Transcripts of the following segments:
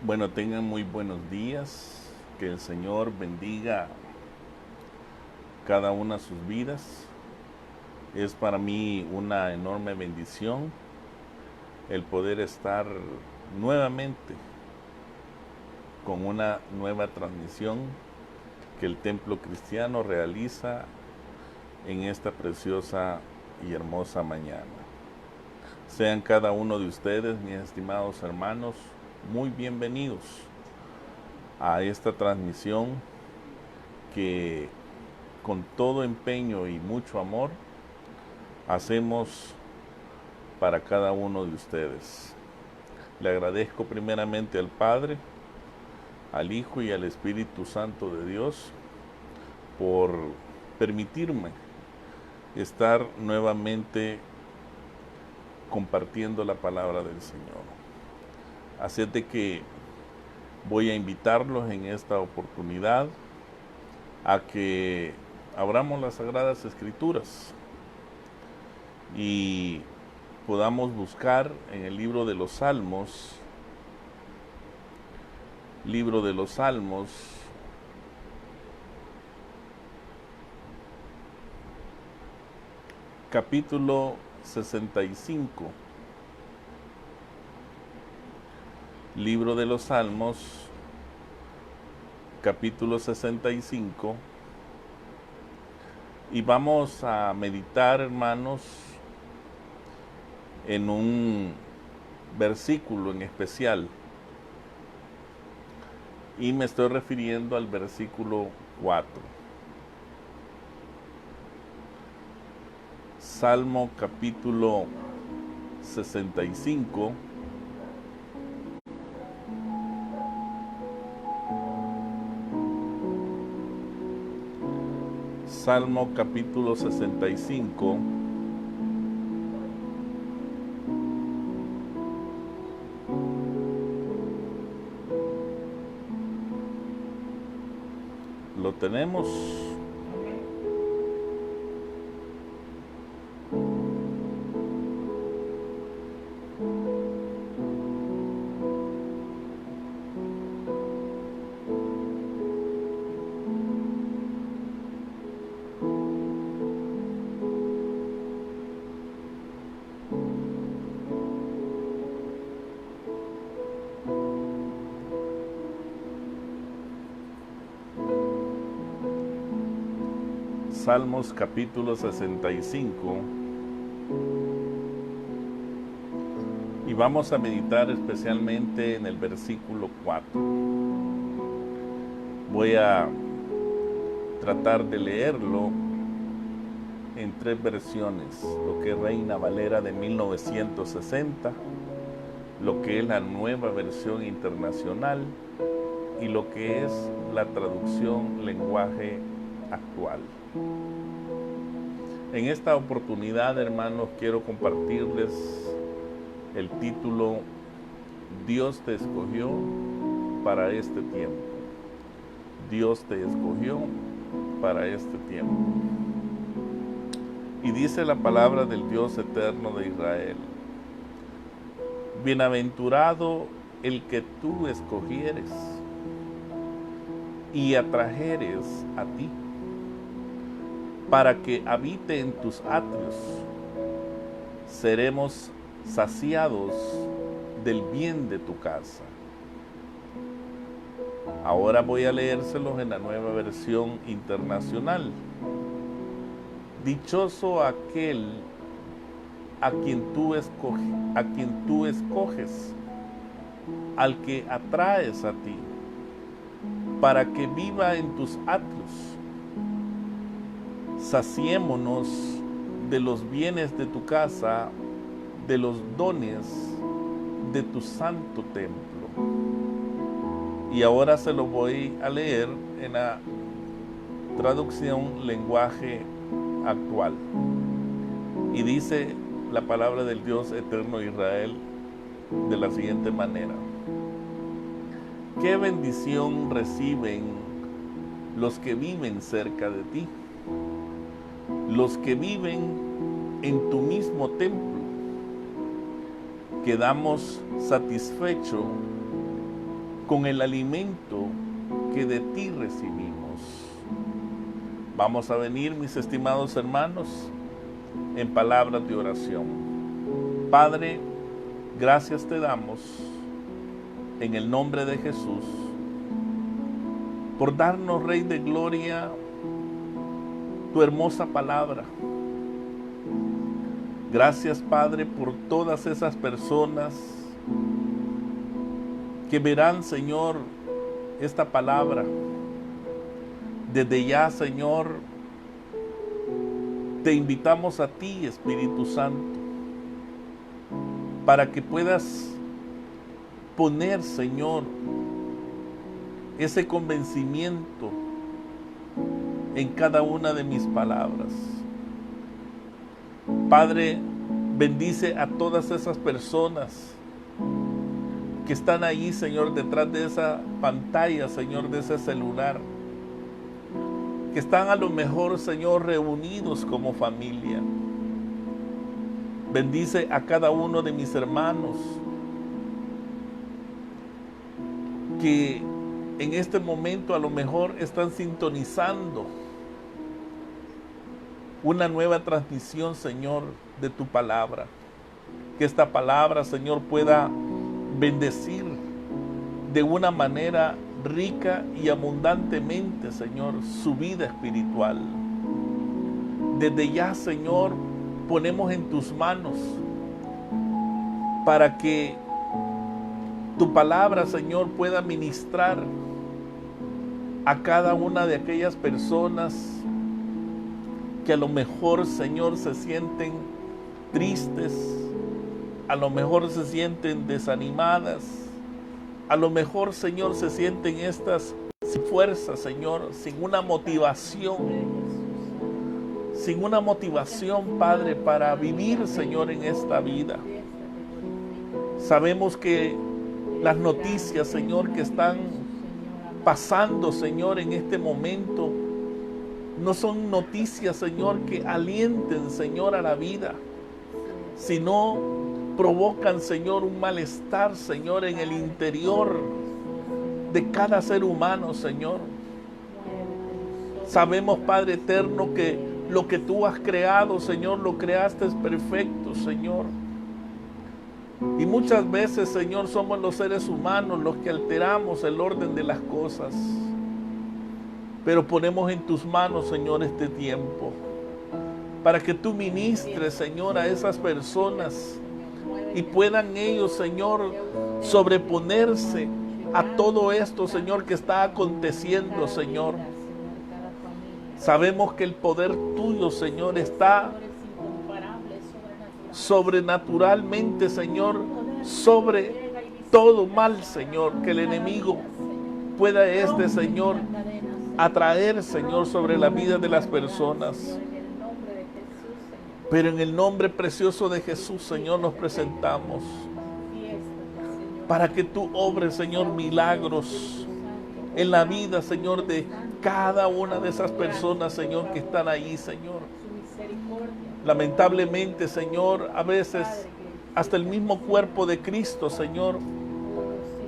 Bueno, tengan muy buenos días, que el Señor bendiga cada una de sus vidas. Es para mí una enorme bendición el poder estar nuevamente con una nueva transmisión que el Templo Cristiano realiza en esta preciosa y hermosa mañana. Sean cada uno de ustedes, mis estimados hermanos, muy bienvenidos a esta transmisión que con todo empeño y mucho amor hacemos para cada uno de ustedes. Le agradezco primeramente al Padre, al Hijo y al Espíritu Santo de Dios por permitirme estar nuevamente compartiendo la palabra del Señor. Así es de que voy a invitarlos en esta oportunidad a que abramos las Sagradas Escrituras y podamos buscar en el libro de los Salmos, capítulo 65. Libro de los Salmos, capítulo 65. Y vamos a meditar, hermanos, en un versículo en especial. Y me estoy refiriendo al versículo 4. Salmo capítulo 65. Salmo capítulo 65. Lo tenemos. Salmos capítulo 65. Y vamos a meditar especialmente en el versículo 4. Voy a tratar de leerlo en tres versiones, lo que es Reina Valera de 1960, lo que es la Nueva Versión Internacional y lo que es la traducción lenguaje actual. En esta oportunidad, hermanos, quiero compartirles el título Dios te escogió para este tiempo. Dios te escogió para este tiempo. Y dice la palabra del Dios eterno de Israel: bienaventurado el que tú escogieres y atrajeres a ti, para que habite en tus atrios. Seremos saciados del bien de tu casa. Ahora voy a leérselos en la Nueva Versión Internacional. Dichoso aquel a quien tú escoges, al que atraes a ti, para que viva en tus atrios. Saciémonos de los bienes de tu casa, de los dones de tu santo templo. Y ahora se lo voy a leer en la traducción lenguaje actual. Y dice la palabra del Dios eterno de Israel de la siguiente manera: qué bendición reciben los que viven cerca de ti, los que viven en tu mismo templo. Quedamos satisfechos con el alimento que de ti recibimos. Vamos a venir, mis estimados hermanos, en palabras de oración. Padre, gracias te damos en el nombre de Jesús por darnos, Rey de Gloria, tu hermosa palabra. Gracias, Padre, por todas esas personas que verán, Señor, esta palabra. Desde ya, Señor, te invitamos a ti, Espíritu Santo, para que puedas poner, Señor, ese convencimiento en cada una de mis palabras. Padre, bendice a todas esas personas que están ahí, Señor, detrás de esa pantalla, Señor, de ese celular, que están a lo mejor, Señor, reunidos como familia. Bendice a cada uno de mis hermanos que en este momento a lo mejor están sintonizando una nueva transmisión, Señor, de tu palabra. Que esta palabra, Señor, pueda bendecir de una manera rica y abundantemente, Señor, su vida espiritual. Desde ya, Señor, ponemos en tus manos para que tu palabra, Señor, pueda ministrar a cada una de aquellas personas que a lo mejor, Señor, se sienten tristes, a lo mejor se sienten desanimadas, a lo mejor, Señor, se sienten estas sin fuerza, Señor, sin una motivación, Padre, para vivir, Señor, en esta vida. Sabemos que las noticias, Señor, que están pasando, Señor, en este momento, no son noticias, Señor, que alienten, Señor, a la vida, sino provocan, Señor, un malestar, Señor, en el interior de cada ser humano, Señor. Sabemos, Padre eterno, que lo que tú has creado, Señor, lo creaste perfecto, Señor. Y muchas veces, Señor, somos los seres humanos los que alteramos el orden de las cosas. Pero ponemos en tus manos, Señor, este tiempo, para que tú ministres, Señor, a esas personas y puedan ellos, Señor, sobreponerse a todo esto, Señor, que está aconteciendo, Señor. Sabemos que el poder tuyo, Señor, está sobrenaturalmente, Señor, sobre todo mal, Señor, que el enemigo pueda Señor, atraer, Señor, sobre la vida de las personas. Pero en el nombre precioso de Jesús, Señor, nos presentamos para que tú obres, Señor, milagros en la vida, Señor, de cada una de esas personas, Señor, que están ahí, Señor. Lamentablemente, Señor, a veces hasta el mismo cuerpo de Cristo, Señor,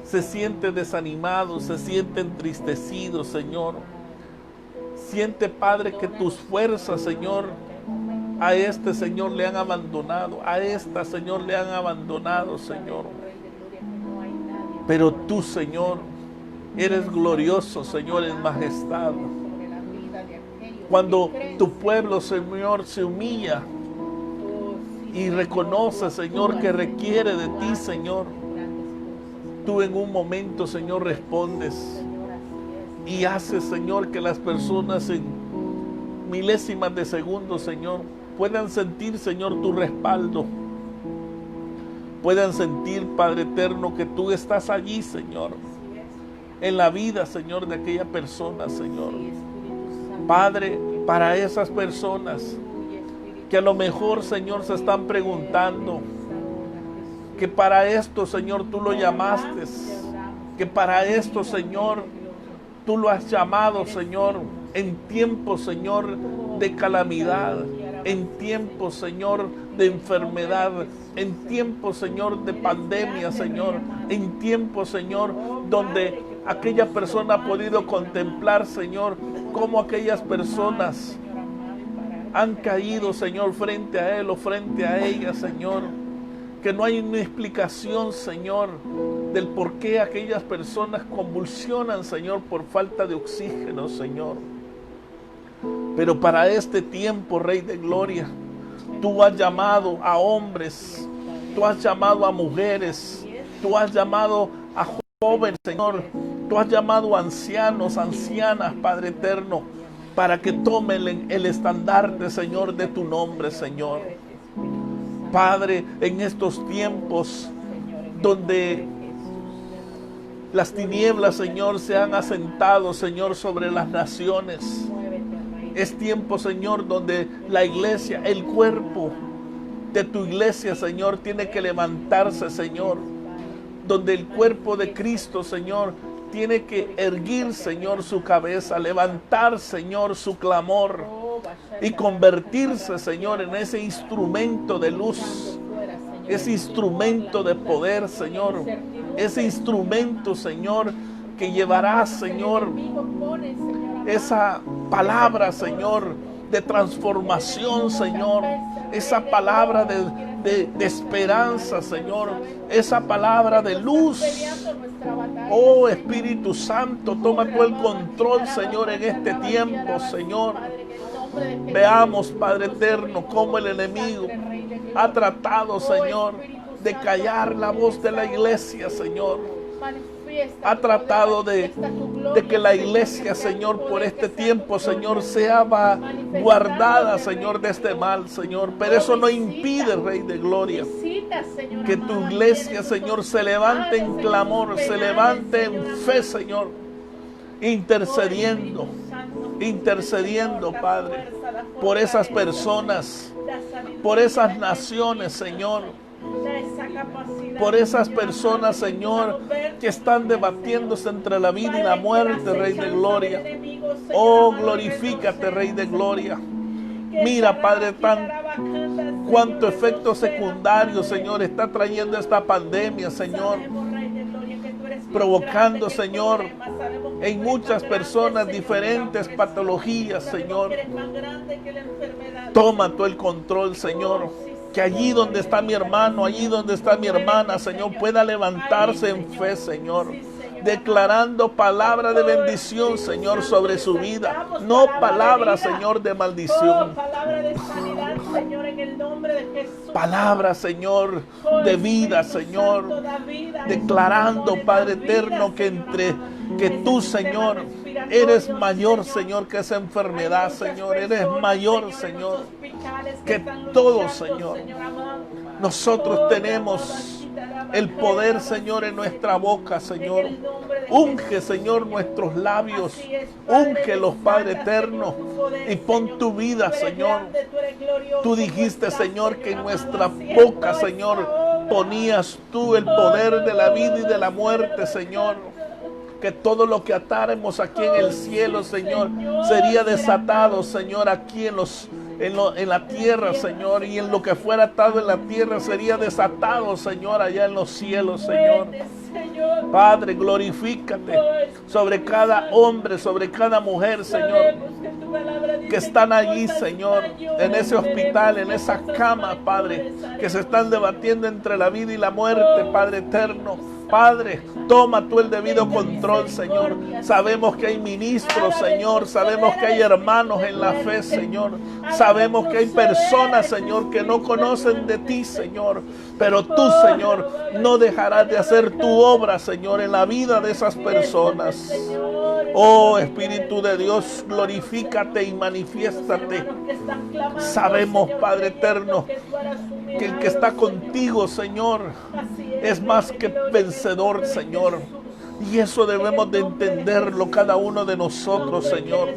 se siente desanimado, se siente entristecido, Señor. Siente, Padre, que tus fuerzas, Señor, a Señor, le han abandonado. A esta, Señor, le han abandonado, Señor. Pero tú, Señor, eres glorioso, Señor, en majestad. Cuando tu pueblo, Señor, se humilla y reconoce, Señor, que requiere de ti, Señor, tú en un momento, Señor, respondes y haces, Señor, que las personas en milésimas de segundo, Señor, puedan sentir, Señor, tu respaldo. Puedan sentir, Padre eterno, que tú estás allí, Señor, en la vida, Señor, de aquella persona, Señor. Padre, para esas personas que a lo mejor, Señor, se están preguntando que para esto, Señor, tú lo llamaste, que para esto, Señor, tú lo has llamado, Señor, en tiempos, Señor, de calamidad, en tiempos, Señor, de enfermedad, en tiempos, Señor, de pandemia, Señor, en tiempos, Señor, donde aquella persona ha podido contemplar, Señor, cómo aquellas personas han caído, Señor, frente a él o frente a ella, Señor. Que no hay una explicación, Señor, del por qué aquellas personas convulsionan, Señor, por falta de oxígeno, Señor. Pero para este tiempo, Rey de Gloria, tú has llamado a hombres, tú has llamado a mujeres, tú has llamado a jóvenes, Señor, tú has llamado a ancianos, ancianas, Padre eterno, para que tomen el estandarte, Señor, de tu nombre, Señor. Padre, en estos tiempos donde las tinieblas, Señor, se han asentado, Señor, sobre las naciones, es tiempo, Señor, donde la iglesia, el cuerpo de tu iglesia, Señor, tiene que levantarse, Señor, donde el cuerpo de Cristo, Señor, tiene que erguir, Señor, su cabeza, levantar, Señor, su clamor y convertirse, Señor, en ese instrumento de luz, ese instrumento de poder, Señor, ese instrumento, Señor, que llevará, Señor, esa palabra, Señor, de transformación, Señor, esa palabra de esperanza, Señor, esa palabra de luz. Oh Espíritu Santo, toma tú el control, Señor, en este tiempo, Señor. Veamos, Padre eterno, cómo el enemigo ha tratado, Señor, de callar la voz de la iglesia, Señor. Ha tratado de que la iglesia, Señor, por este tiempo, Señor, sea guardada, Señor, de este mal, Señor. Pero eso no impide, Rey de Gloria, que tu iglesia, Señor, se levante en clamor, se levante en fe, Señor, intercediendo, Padre, por esas personas, por esas naciones, Señor, por esas personas, Señor, que están debatiéndose entre la vida y la muerte, Rey de Gloria. Oh, glorifícate, Rey de Gloria. Mira, Padre, cuánto efecto secundario, Señor, está trayendo esta pandemia, Señor, provocando, Señor, en muchas personas diferentes patologías, Señor. Toma tú el control, Señor. Que allí donde está mi hermano, allí donde está mi hermana, Señor, pueda levantarse en fe, Señor, declarando palabra de bendición, Señor, sobre su vida, no palabra, Señor, de maldición. Palabra de sanidad, Señor, en el nombre de Jesús. Palabra, Señor, de vida, Señor, declarando, Padre eterno, que tú, Señor, eres mayor, Señor, que esa enfermedad, Señor. Eres mayor, Señor, que todo, Señor. Nosotros tenemos el poder, Señor, en nuestra boca, Señor. Unge, Señor, nuestros labios. Úngelos, Padre eterno. Y pon tu vida, Señor. Tú dijiste, Señor, que en nuestra boca, Señor, ponías tú el poder de la vida y de la muerte, Señor. Que todo lo que atáramos aquí en el cielo, Señor, sería desatado, Señor, aquí en la tierra, Señor, y en lo que fuera atado en la tierra sería desatado, Señor, allá en los cielos, Señor. Padre, glorifícate sobre cada hombre, sobre cada mujer, Señor, que están allí, Señor, en ese hospital, en esa cama, Padre, que se están debatiendo entre la vida y la muerte, Padre eterno. Padre, toma tú el debido control, Señor. Sabemos que hay ministros, Señor. Sabemos que hay hermanos en la fe, Señor. Sabemos que hay personas, Señor, que no conocen de ti, Señor. Pero tú, Señor, no dejarás de hacer tu obra, Señor, en la vida de esas personas. Oh, Espíritu de Dios, glorifícate y manifiéstate. Sabemos, Padre eterno, que el que está contigo, Señor, es más que vencedor, Señor. Y eso debemos de entenderlo cada uno de nosotros, Señor.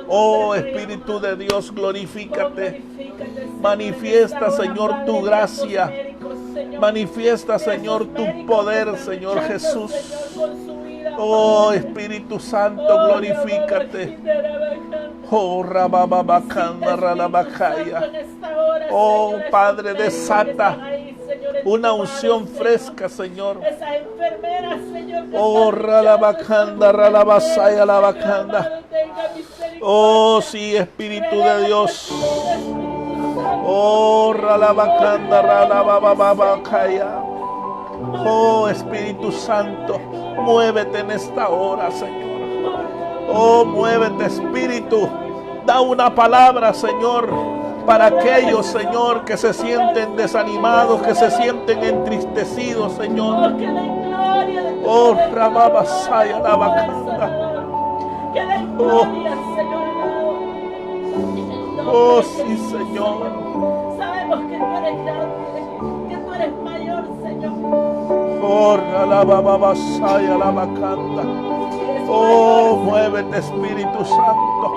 Oh, Espíritu de Dios, glorifícate. Manifiesta, Señor, tu gracia. Manifiesta, Señor, tu poder, Señor Jesús. Oh, Espíritu Santo, glorifícate. Oh, rabababacanda, ralabacaya. Oh, Padre, desata una unción fresca, Señor. Esa enfermera, Señor. Oh, ralabacanda, ralabasaya, labacanda. Oh, sí, Espíritu de Dios. Oh, ralabacanda, ralabababacaya. Oh, Espíritu Santo, muévete en esta hora, Señor. Oh, muévete, Espíritu. Da una palabra, Señor, para aquellos, Señor, que se sienten desanimados, que se sienten entristecidos, Señor. Oh, rababasaya, labacanda. Oh, sí, Señor. Sabemos que tú eres grande, que tú eres mayor, Señor. Oh, rabababasaya, labacanda. Oh, muévete, Espíritu Santo.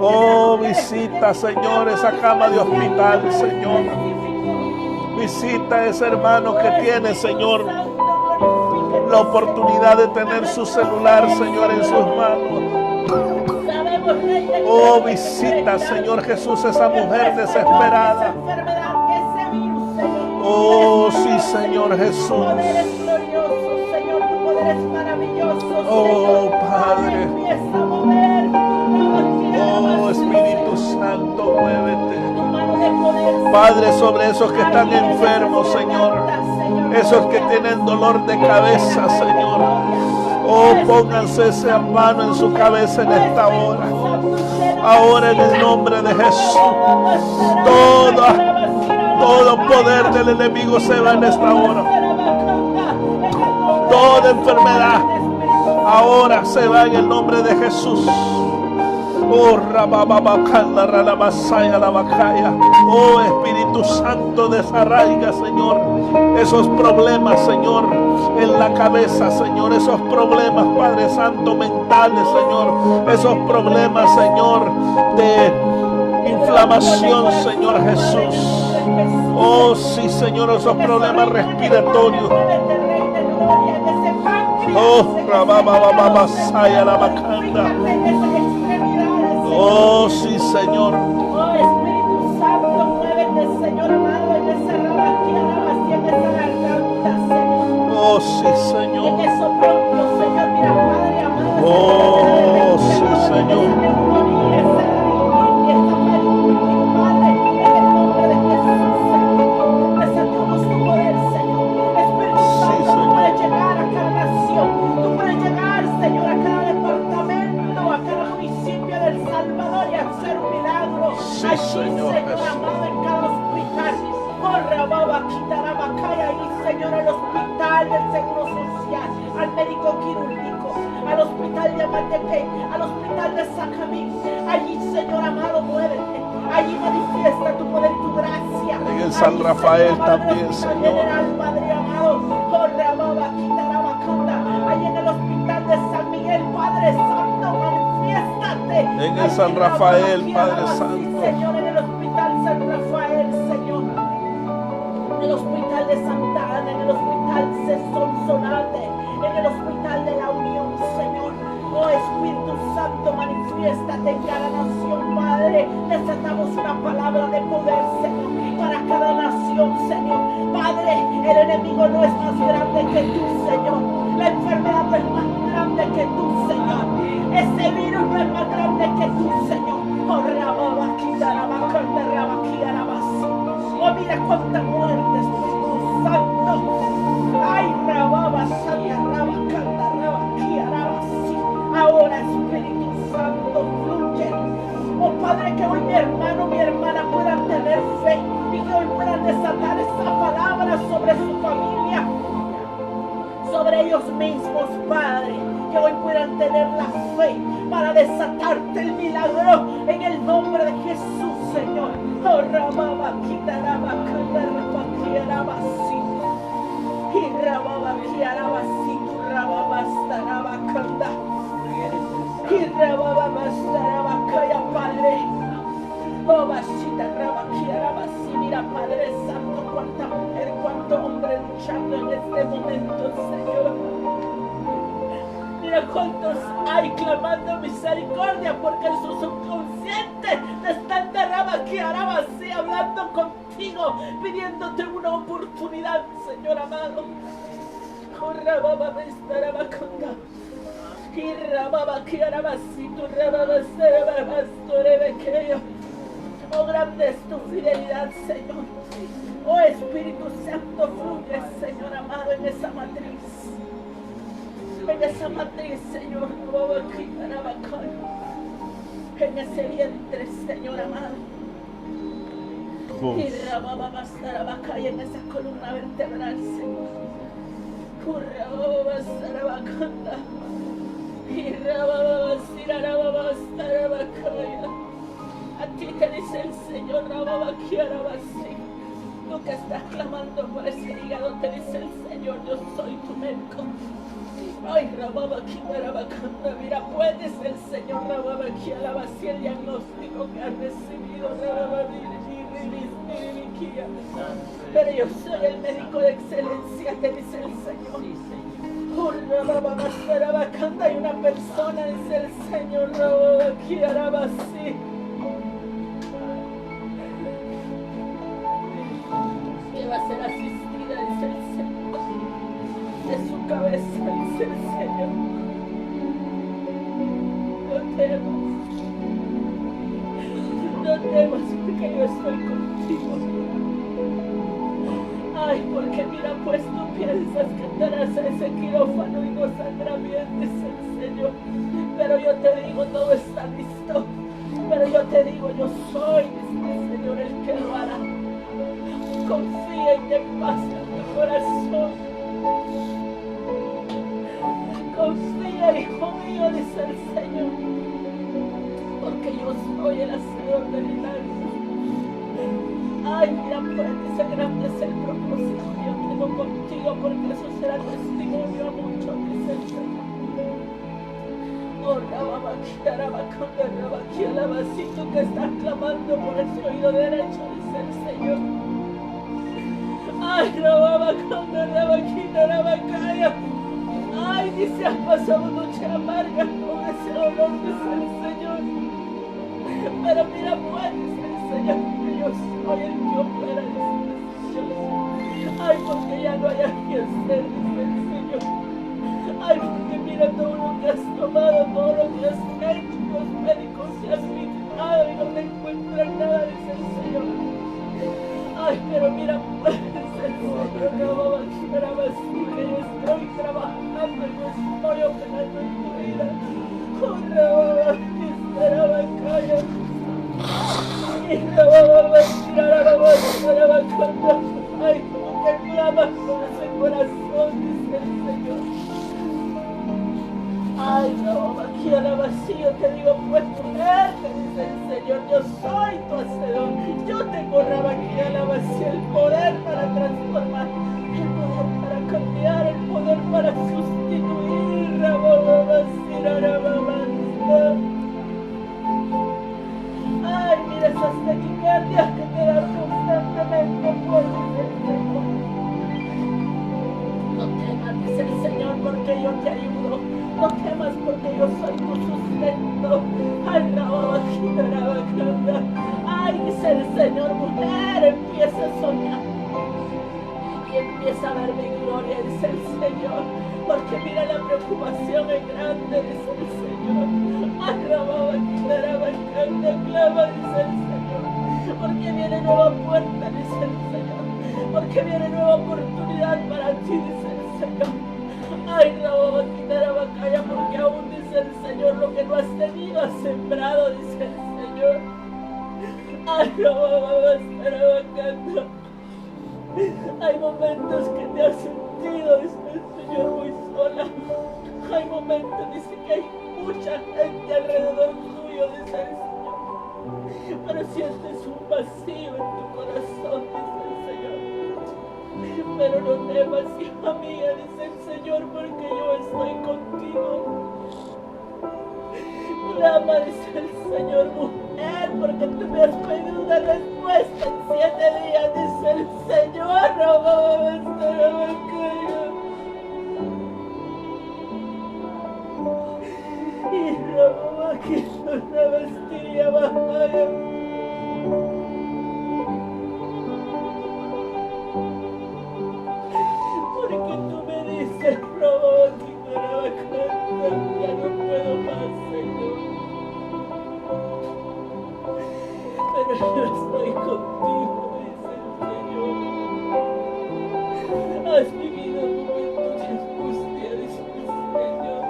Oh, visita, Señor, esa cama de hospital, Señor. Visita a ese hermano que tiene, Señor, la oportunidad de tener su celular, Señor, en sus manos. Oh, visita, Señor Jesús, esa mujer desesperada. Oh, sí, Señor Jesús. Oh, Padre. Oh, Espíritu Santo, muévete. Padre, sobre esos que están enfermos, Señor. Esos que tienen dolor de cabeza, Señor. Oh, pónganse esa mano en su cabeza en esta hora. Ahora en el nombre de Jesús. Todo poder del enemigo se va en esta hora. Toda enfermedad ahora se va en el nombre de Jesús. Oh, rabababacanda, ralabasaya, labacaya. Oh, Espíritu Santo, desarraiga, Señor, esos problemas, Señor, en la cabeza, Señor, esos problemas, Padre Santo, mentales, Señor, esos problemas, Señor, de inflamación, Señor Jesús. Oh, sí, Señor, esos problemas respiratorios. Oh, rababababasaya, labacanda. Oh, sí, Señor. Oh, Espíritu Santo, muévete, Señor amado, en esa rabaquía, en esa garganta, Señor. Oh, sí, Señor. En esos bronquios, Señor, mira, Padre amado. Oh, sí, Señor. Sí, Señor Jesús. En cada hospital, Señor, al hospital del Seguro Social, al médico quirúrgico, al hospital de Amatepec, al hospital de Sacamín. Allí, Señor amado, muévete. Allí manifiesta tu poder y tu gracia. En el San Rafael también, Señor. General, Padre amado, allí en el hospital de San Miguel, Padre Santo, manifiéstate. En el San Rafael, Padre Santo. Señor, en el hospital San Rafael, Señor. En el hospital de Santa Ana, en el hospital de Sonsonate, en el hospital de la Unión, Señor. Oh, Espíritu Santo, manifiéstate en cada nación, Padre. Desatamos una palabra de poder, Señor, para cada nación, Señor. Padre, el enemigo no es más grande que tú, Señor. La enfermedad no es más grande que tú, Señor. Ese virus no es más grande que tú, Señor. Oh, oh, mira cuánta muerte, Espíritu Santo. Ay, ahora, Espíritu Santo, fluye. Oh, Padre, que hoy mi hermano, mi hermana puedan tener fe y que hoy puedan desatar esa palabra sobre su familia, sobre ellos mismos, Padre. Que hoy puedan tener la fe para desatarte el milagro en el nombre de Jesús, Señor. Oh, Rababa, Kitaraba, Kandaraba, Kiaraba, sí. Y Rababa, Kiaraba, sí, tu Rababa, Staraba, Kanda. Y Rababa, Staraba, Kaya, Padre. Oh, Bashita, Rababa, Kiaraba, sí. Mira, Padre Santo, cuánta mujer, cuánto hombre luchando en este momento, Señor. Mira cuántos hay clamando misericordia porque en su subconsciente están derramaqueando así, hablando contigo, pidiéndote una oportunidad, Señor amado. Oh, grande es tu fidelidad, Señor. Oh, Espíritu Santo, fluye, Señor amado, en esa matriz. En esa matriz, Señor. En ese vientre, Señor amado. Y en esa columna vertebral, Señor. A ti te dice el Señor, tú que estás clamando por ese hígado, te dice el Señor, yo soy tu médico. Ay, mira, puedes el Señor, si el diagnóstico que has recibido, pero yo soy el médico de excelencia, te dice el Señor. Hay una persona, dice el Señor, que va a ser asistida, dice el Señor, de su cabeza, dice el Señor. No temas, porque yo estoy contigo. Ay, porque mira, pues tú piensas que entrarás a ese quirófano y no saldrá bien, dice el Señor. Pero yo te digo, todo está listo. Pero yo te digo, yo soy, dice el Señor, el que lo hará. Confía y ten paz en tu corazón. Confía, hijo mío, dice el Señor, porque yo soy el hacedor de milagros. Ay, mira, pues dice, grande es el propósito que yo tengo contigo, porque eso será testimonio a muchos, dice el Señor. Oh, si tú que estás clamando por ese oído derecho, dice el Señor. Ay, ay, dice, has pasado noche amarga con ese dolor, dice el Señor. Pero mira, pues, dice el Señor, que yo soy el que opera, dice el Señor. Ay, porque ya no hay a quien hacer, dice el Señor. Ay, porque mira todo lo que has tomado, todo lo que has hecho, los médicos se han fijado y no te encuentran nada, dice el Señor. Ay, pero mira, pues, dice el Señor, que yo estoy trabajando y no estoy operando en tu vida. Ay, tú que clamas con ese corazón, dice el Señor. Ay, aquí a la vacío te digo, pues mujer, te dice el Señor, yo soy tu hacedor. Yo tengo aquí a la vacío el poder para transformar, el poder para cambiar, el poder para sustituir. Ay, mira esas taquicardias que te dan constantemente, pues, dice el Señor. No temas, dice el Señor, porque yo te ayudo. No temas, porque yo soy tu sustento. Ay, ay, dice el Señor, mujer, empieza a soñar. Y empieza a ver mi gloria, dice el Señor. Porque mira, la preocupación es grande, dice el Señor. Ay, clama, dice el Señor. Porque viene nueva puerta, dice el Señor. Porque viene nueva oportunidad para ti, dice el Señor. Ay, Rababacaya, porque aún dice el Señor, lo que no has tenido has sembrado, dice el Señor. Ay, Rababacaya. Hay momentos que te has sentido, dice el Señor, muy sola. Hay momentos, dice que hay mucha gente alrededor tuyo, dice el Señor. Pero sientes un vacío en tu corazón, dice el Señor. Pero no temas, hija mía, dice el Señor, porque yo estoy contigo. Clama, dice el Señor, mujer, porque tú me has pedido una respuesta en 7 días, dice el Señor. aquí una vestía baja. Porque tú me dices, robot, y no era bacana, ya no puedo más, Señor. Pero yo estoy contigo, dice el Señor. Has vivido momentos de angustia, dice el Señor.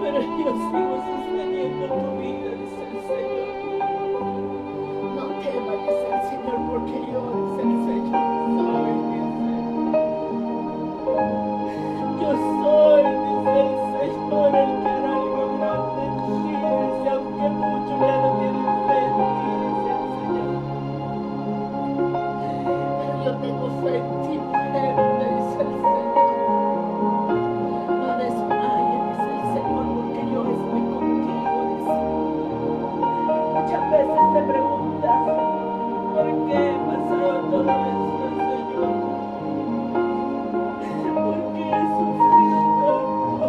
Pero yo sigo sosteniendo tu vida, dice el Señor. No temas, dice el Señor, porque yo, dice el Señor, soy, dice. Yo soy, dice el Señor, el que hará algo grande en ti, dice, aunque muchos ya no tienen fe en ti, dice el Señor. Pero yo tengo fe en ti, mujer, dice el Señor. No desmayes, dice el Señor, porque yo estoy contigo, dice. Muchas veces te preguntas, ¿por qué he pasado todo esto, Señor? ¿Por qué he sufrido tanto?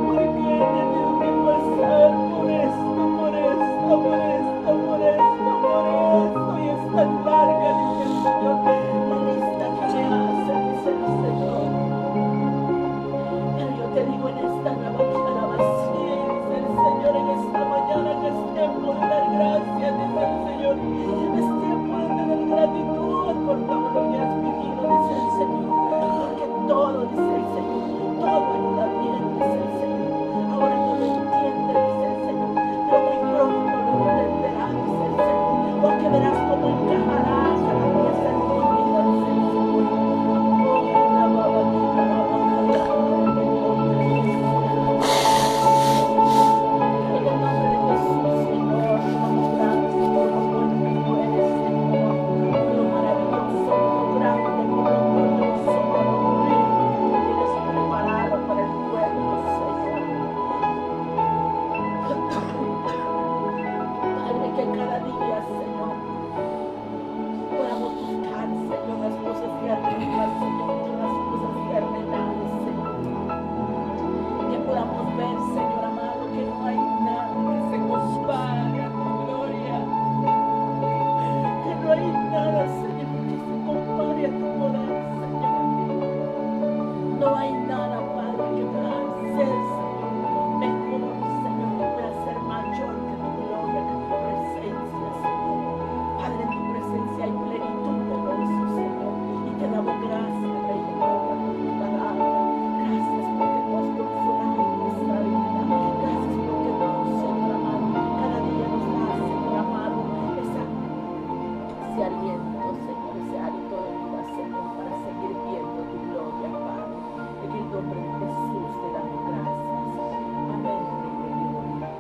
¿Por qué he tenido que pasar por esto, por esto, por esto, por esto, por esto? Y es tan larga, dice el Señor, la lista que me hace, dice el Señor. Pero yo te digo en esta vacía, dice el Señor, en esta mañana que es tiempo de dar gracias, dice el Señor. Es tiempo de tener gratitud por todo lo que has vivido, dice el Señor. Porque todo, dice el Señor, todo ayuda bien, dice el Señor. Ahora no lo entiendes, dice el Señor, pero muy pronto lo entenderás, dice el Señor. Porque verás cómo encajará cada pieza en tu vida, dice el Señor. Oh, la baba, quita la boca, en el nombre de Jesús. En el nombre de Jesús, Señor, lo grande, por lo bueno que tú eres, Señor, por lo maravilloso, por lo grande, por lo glorioso, por lo bello que tú tienes preparado para el pueblo, Señor. Padre, que cada día, Señor, podamos buscar, Señor, las cosas de arriba, Señor, no las cosas terrenales, Señor. Que podamos ver, Señor amado, que no hay nada que se compare a tu gloria. Que no hay nada, Señor, que se compare a tu poder, Señor. No hay nada, Padre, que pueda ser, Señor, mejor, Señor, que pueda ser mayor que tu gloria, que tu presencia, Señor. Padre, en tu presencia hay plenitud de gozo, Señor. Y te damos gracias, Rey de Gloria, por tu palabra. Gracias porque tú has consolado nuestra vida. Gracias porque tú, Señor amado, cada día nos das, Señor amado, ese aliento, Señor, ese hálito de vida, Señor, para seguir viendo tu gloria, Padre. En el nombre de Jesús te damos gracias. Amén, Rey de Gloria.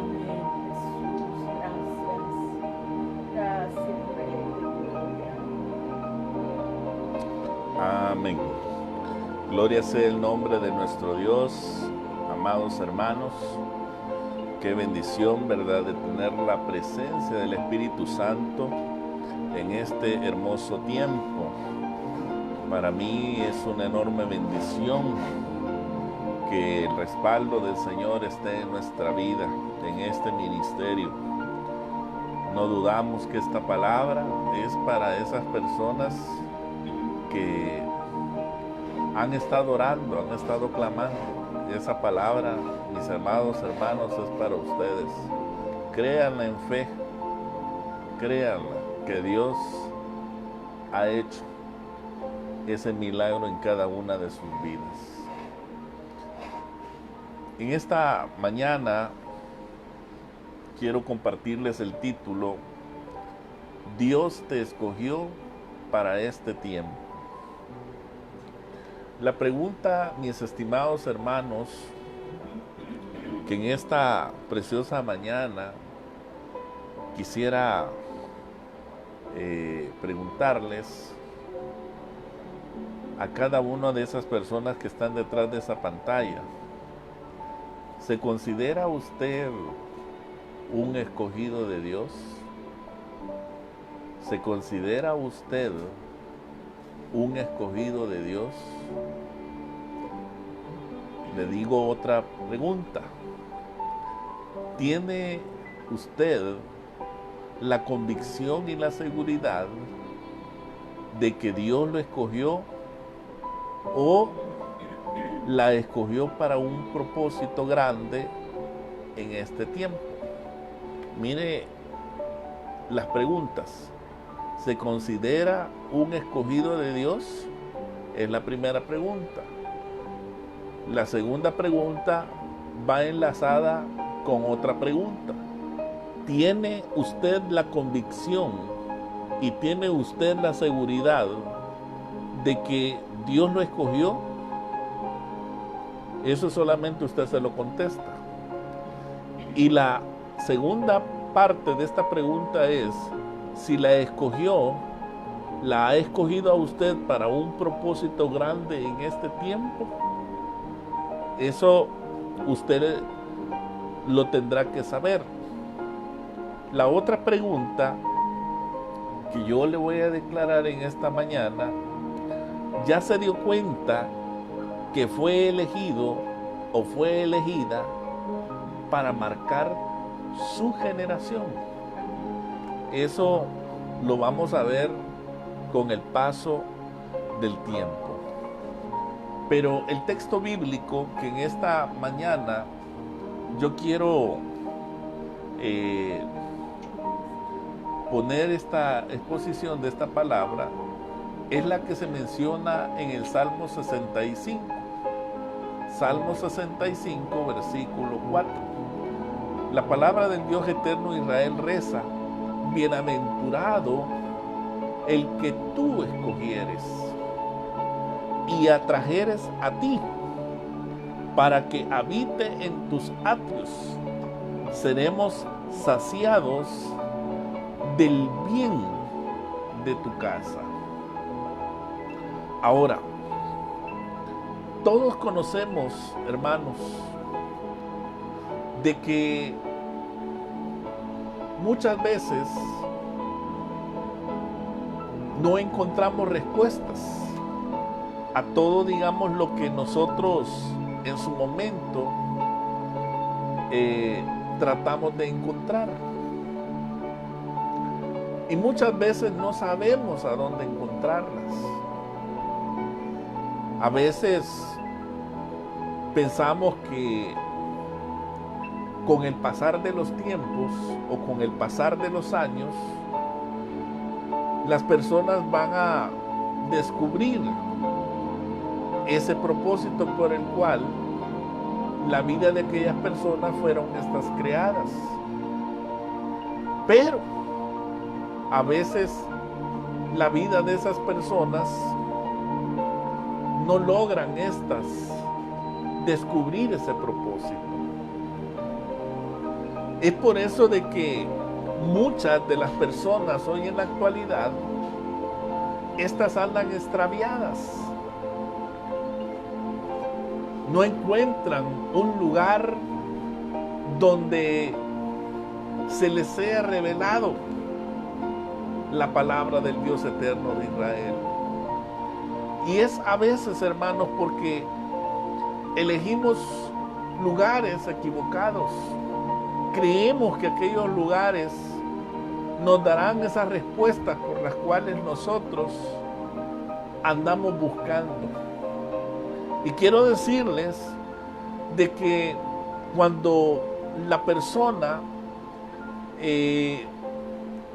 Amén, Jesús. Gracias. Gracias, Rey de Gloria. Amén. Gloria sea el nombre de nuestro Dios, amados hermanos. Qué bendición, ¿verdad?, de tener la presencia del Espíritu Santo en este hermoso tiempo. Para mí es una enorme bendición que el respaldo del Señor esté en nuestra vida, en este ministerio. No dudamos que esta palabra es para esas personas que han estado orando, han estado clamando. Esa palabra, mis amados hermanos, es para ustedes. Créanla en fe, créanla que Dios ha hecho ese milagro en cada una de sus vidas. En esta mañana quiero compartirles el título: Dios te escogió para este tiempo. La pregunta, mis estimados hermanos, que en esta preciosa mañana quisiera preguntarles a cada una de esas personas que están detrás de esa pantalla: ¿se considera usted un escogido de Dios? ¿Se considera usted un escogido de Dios? le digo otra pregunta. ¿Tiene usted la convicción y la seguridad de que Dios lo escogió o la escogió para un propósito grande en este tiempo? Mire las preguntas. ¿Se considera un escogido de Dios? Es la primera pregunta. La segunda pregunta va enlazada con otra pregunta. ¿Tiene usted la convicción y tiene usted la seguridad de que Dios lo escogió? Eso solamente usted se lo contesta. Y la segunda parte de esta pregunta es, si la escogió, ¿la ha escogido a usted para un propósito grande en este tiempo? Eso usted lo tendrá que saber. La otra pregunta que yo le voy a declarar en esta mañana, ¿ya se dio cuenta que fue elegido o fue elegida para marcar su generación? Eso lo vamos a ver con el paso del tiempo. Pero el texto bíblico que en esta mañana yo quiero poner esta exposición de esta palabra es la que se menciona en el Salmo 65. Salmo 65, versículo 4. La palabra del Dios eterno Israel reza: bienaventurado el que tú escogieres y atrajeres a ti, para que habite en tus atrios. Seremos saciados del bien de tu casa. Ahora, todos conocemos, hermanos, de que muchas veces no encontramos respuestas a todo, digamos, lo que nosotros en su momento tratamos de encontrar. Y muchas veces no sabemos a dónde encontrarlas. A veces pensamos que con el pasar de los tiempos o con el pasar de los años, las personas van a descubrir ese propósito por el cual la vida de aquellas personas fueron estas creadas. Pero a veces la vida de esas personas no logran estas descubrir ese propósito. Es por eso de que muchas de las personas hoy en la actualidad, estas andan extraviadas. No encuentran un lugar donde se les sea revelado la palabra del Dios eterno de Israel. Y es a veces, hermanos, porque elegimos lugares equivocados. Creemos que aquellos lugares nos darán esas respuestas por las cuales nosotros andamos buscando. Y quiero decirles de que cuando la persona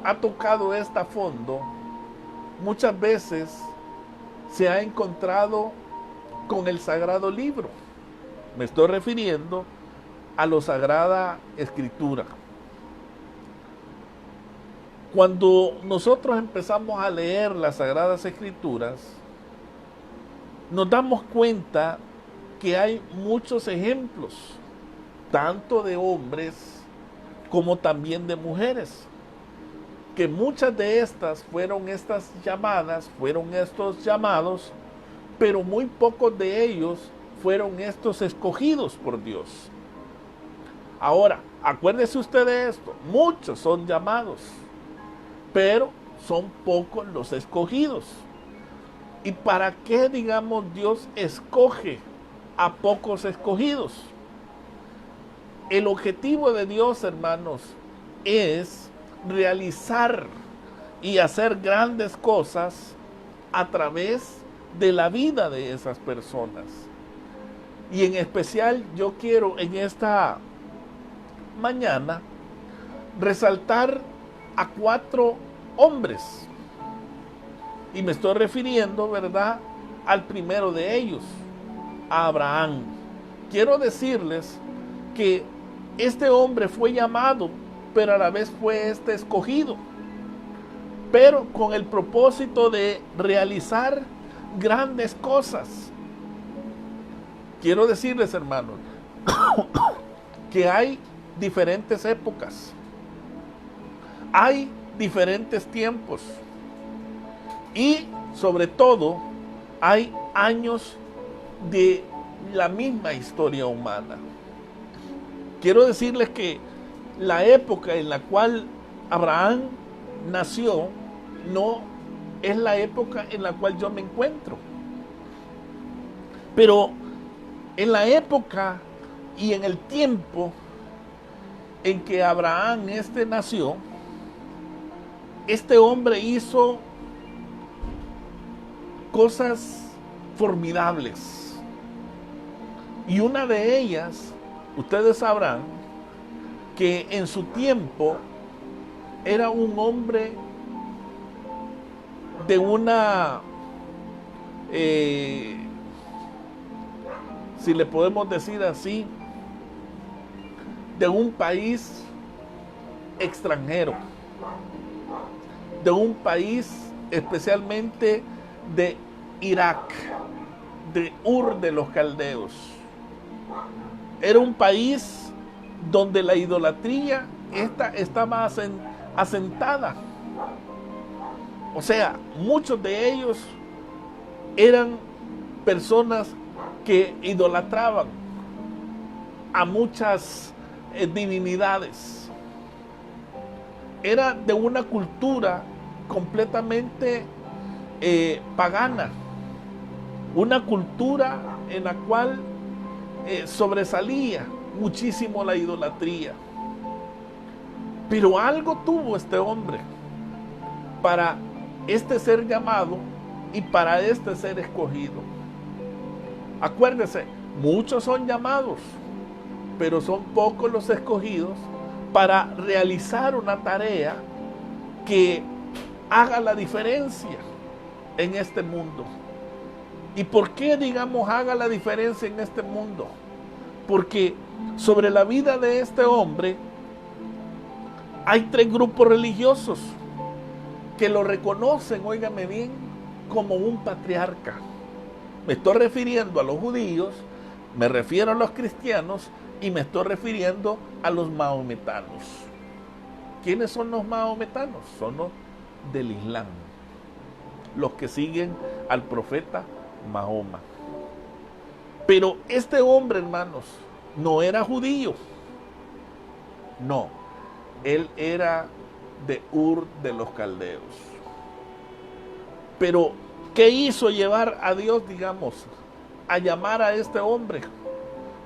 ha tocado esto a fondo, muchas veces se ha encontrado con el Sagrado Libro. Me estoy refiriendo a la Sagrada Escritura. Cuando nosotros empezamos a leer las Sagradas Escrituras, nos damos cuenta que hay muchos ejemplos, tanto de hombres como también de mujeres, que muchas de estas fueron estas llamadas, fueron estos llamados, pero muy pocos de ellos fueron estos escogidos por Dios. Ahora, acuérdese usted de esto, muchos son llamados, pero son pocos los escogidos. ¿Y para qué, digamos, Dios escoge a pocos escogidos. El objetivo de Dios, hermanos, es realizar y hacer grandes cosas a través de la vida de esas personas. Y en especial yo quiero en esta mañana resaltar a 4 hombres. Y me estoy refiriendo, ¿verdad?, al primero de ellos, a Abraham. Quiero decirles que este hombre fue llamado, pero a la vez fue escogido, pero con el propósito de realizar grandes cosas. Quiero decirles, hermanos, que hay diferentes épocas, hay diferentes tiempos y sobre todo hay años de la misma historia humana. Quiero decirles que la época en la cual Abraham nació no es la época en la cual yo me encuentro. Pero en la época y en el tiempo en que Abraham nació, este hombre hizo cosas formidables. Y una de ellas, ustedes sabrán que en su tiempo era un hombre de una, si le podemos decir así, de un país extranjero, de un país especialmente de Irak, de Ur de los Caldeos. Era un país donde la idolatría estaba asentada. O sea, muchos de ellos eran personas que idolatraban a muchas divinidades. Era de una cultura completamente pagana, una cultura en la cual sobresalía muchísimo la idolatría. Pero algo tuvo este hombre para ser llamado y para ser escogido. Acuérdense, muchos son llamados, pero son pocos los escogidos para realizar una tarea que haga la diferencia en este mundo. ¿Y por qué, digamos, haga la diferencia en este mundo? Porque sobre la vida de este hombre hay 3 grupos religiosos que lo reconocen, óigame bien, como un patriarca. Me estoy refiriendo a los judíos, me refiero a los cristianos y me estoy refiriendo a los mahometanos. ¿Quiénes son los mahometanos? Son los del Islam, los que siguen al profeta Mahoma. Pero este hombre, hermanos, no era judío. No, él era de Ur de los Caldeos. Pero, ¿qué hizo llevar a Dios, digamos, a llamar a este hombre?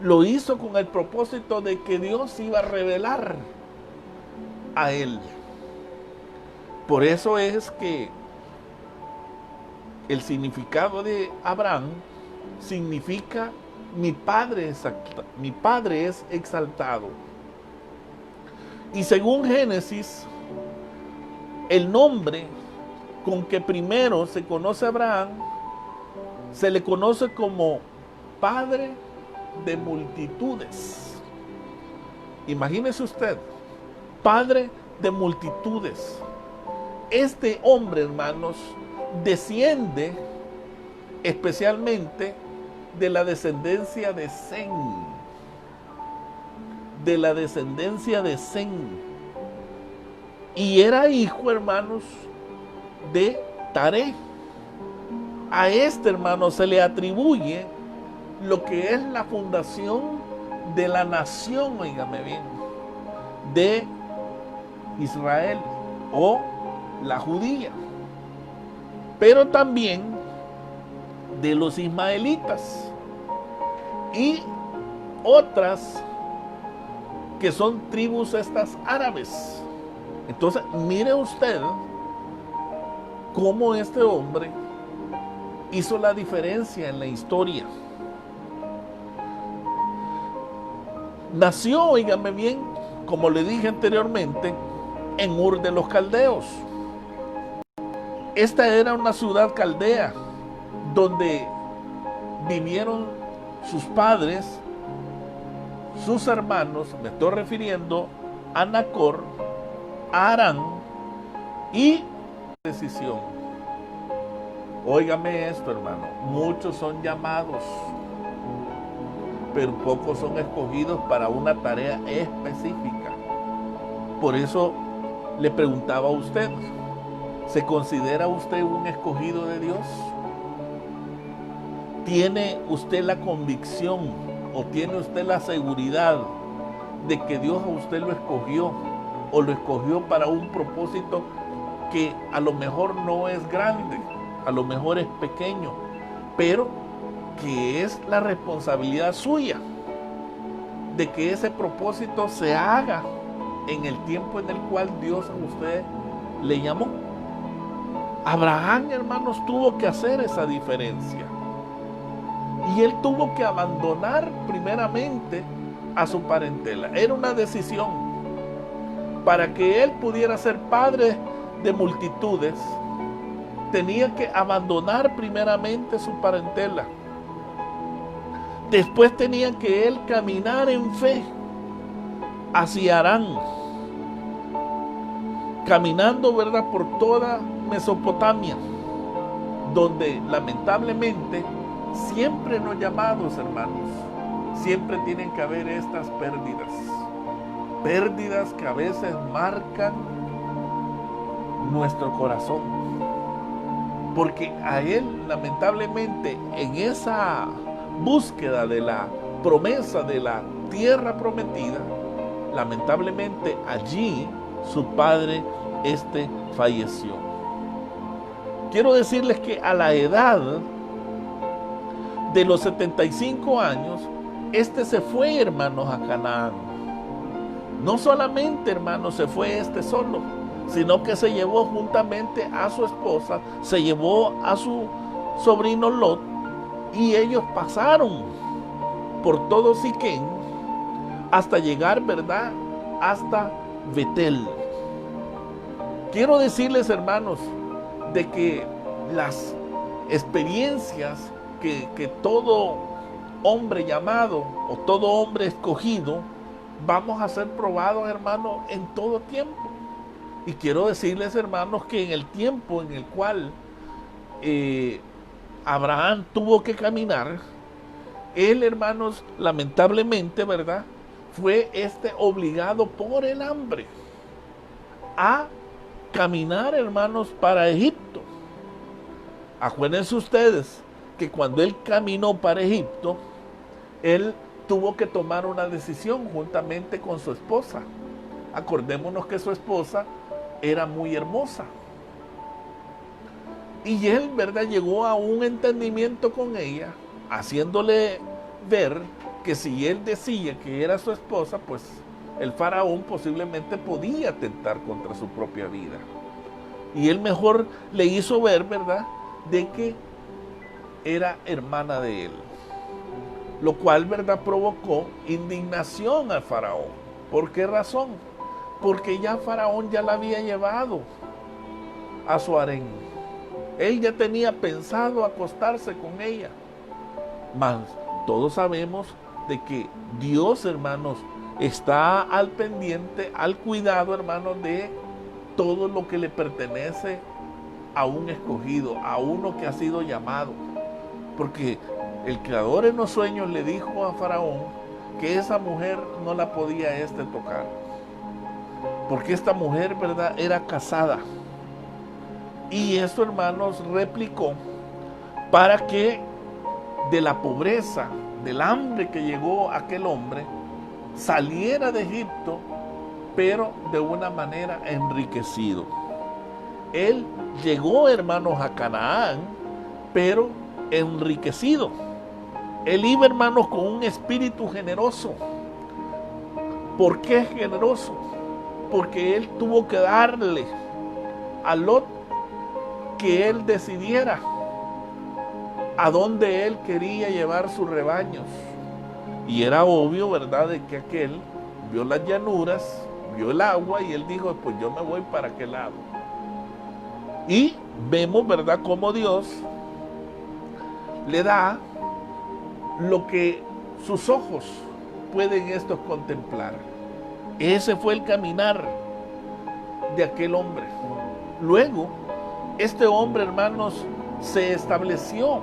Lo hizo con el propósito de que Dios iba a revelar a él. Por eso es que el significado de Abraham significa mi padre es exaltado. Y según Génesis, el nombre con que primero se conoce a Abraham se le conoce como padre de multitudes. Imagínese usted, padre de multitudes. Este hombre, hermanos, desciende especialmente de la descendencia de Sem. De la descendencia de Sem. Y era hijo, hermanos, de Taré. A este, hermano, se le atribuye lo que es la fundación de la nación, oígame bien, de Israel o la judía, pero también de los ismaelitas. y otras que son tribus estas árabes. Entonces, mire usted cómo este hombre hizo la diferencia en la historia. Nació, óigame bien, como le dije anteriormente, en Ur de los Caldeos. Esta era una ciudad caldea donde vivieron sus padres, sus hermanos, me estoy refiriendo a Nacor, a Harán y decisión. Óigame esto, hermano, muchos son llamados, pero pocos son escogidos para una tarea específica. Por eso le preguntaba a usted, ¿se considera usted un escogido de Dios? ¿Tiene usted la convicción o tiene usted la seguridad de que Dios a usted lo escogió o lo escogió para un propósito que a lo mejor no es grande, a lo mejor es pequeño, pero que es la responsabilidad suya de que ese propósito se haga en el tiempo en el cual Dios a usted le llamó? Abraham, hermanos, tuvo que hacer esa diferencia. Y él tuvo que abandonar primeramente a su parentela. Era una decisión. Para que él pudiera ser padre de multitudes, tenía que abandonar primeramente su parentela. Después tenía que él caminar en fe hacia Harán, caminando, ¿verdad?, por toda Mesopotamia, donde lamentablemente siempre en los llamados, hermanos, siempre tienen que haber estas pérdidas que a veces marcan nuestro corazón, porque a él, lamentablemente, en esa búsqueda de la promesa de la tierra prometida, lamentablemente allí su padre falleció. Quiero decirles que a la edad de los 75 años, se fue, hermanos, a Canaán. No solamente, hermanos, se fue solo, sino que se llevó juntamente a su esposa, se llevó a su sobrino Lot, y ellos pasaron por todo Siquén hasta llegar, ¿verdad?, hasta Betel. Quiero decirles, hermanos, de que las experiencias que todo hombre llamado o todo hombre escogido vamos a ser probados, hermanos, en todo tiempo. Y quiero decirles, hermanos, que en el tiempo en el cual Abraham tuvo que caminar, él, hermanos, lamentablemente, ¿verdad?, fue obligado por el hambre a caminar, hermanos, para Egipto. Acuérdense ustedes que cuando él caminó para Egipto, él tuvo que tomar una decisión juntamente con su esposa. Acordémonos que su esposa era muy hermosa. Y él, ¿verdad?, llegó a un entendimiento con ella, haciéndole ver que si él decía que era su esposa, pues el faraón posiblemente podía atentar contra su propia vida. Y él mejor le hizo ver, ¿verdad?, de que era hermana de él. Lo cual, ¿verdad?, provocó indignación al faraón. ¿Por qué razón? Porque ya faraón ya la había llevado a su harén. Él ya tenía pensado acostarse con ella. Mas todos sabemos de que Dios, hermanos, está al pendiente, al cuidado, hermanos, de todo lo que le pertenece a un escogido, a uno que ha sido llamado. Porque el Creador en los sueños le dijo a Faraón que esa mujer no la podía tocar. Porque esta mujer, ¿verdad?, era casada. Y eso, hermanos, replicó para que de la pobreza, del hambre que llegó aquel hombre, saliera de Egipto, pero de una manera enriquecido. Él llegó, hermanos, a Canaán, pero enriquecido. Él iba, hermanos, con un espíritu generoso. ¿Por qué generoso? Porque él tuvo que darle a Lot que él decidiera a dónde él quería llevar sus rebaños. Y era obvio, ¿verdad?, de que aquel vio las llanuras, vio el agua y él dijo, pues yo me voy para aquel lado. Y vemos, ¿verdad?, cómo Dios le da lo que sus ojos pueden estos contemplar. Ese fue el caminar de aquel hombre. Luego, este hombre, hermanos, se estableció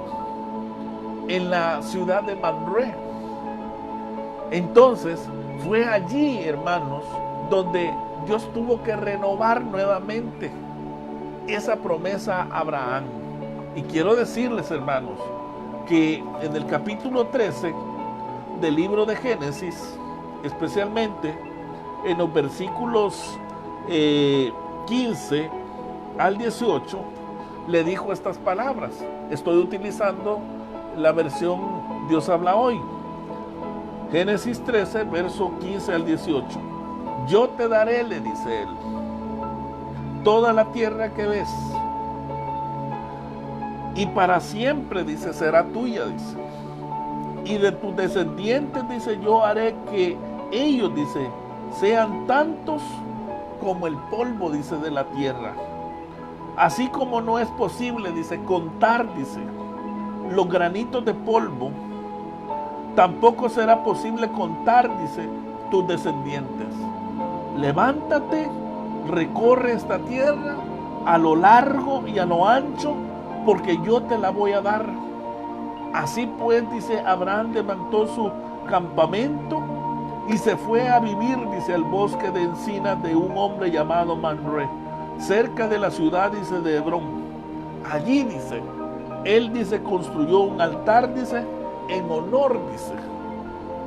en la ciudad de Mamre. Entonces, fue allí, hermanos, donde Dios tuvo que renovar nuevamente esa promesa a Abraham. Y quiero decirles, hermanos, que en el capítulo 13 del libro de Génesis, especialmente en los versículos 15 al 18, le dijo estas palabras. Estoy utilizando la versión Dios habla hoy. Génesis 13, verso 15 al 18. Yo te daré, le dice él, toda la tierra que ves, y para siempre, dice, será tuya, dice. Y de tus descendientes, dice, yo haré que ellos, dice, sean tantos como el polvo, dice, de la tierra. Así como no es posible, dice, contar, dice, los granitos de polvo, tampoco será posible contar, dice, tus descendientes. Levántate, recorre esta tierra a lo largo y a lo ancho, porque yo te la voy a dar. Así pues, dice, Abraham levantó su campamento y se fue a vivir, dice, al bosque de encinas de un hombre llamado Mamre, cerca de la ciudad, dice, de Hebrón. Allí, dice, él, dice, construyó un altar, dice, en honor, dice,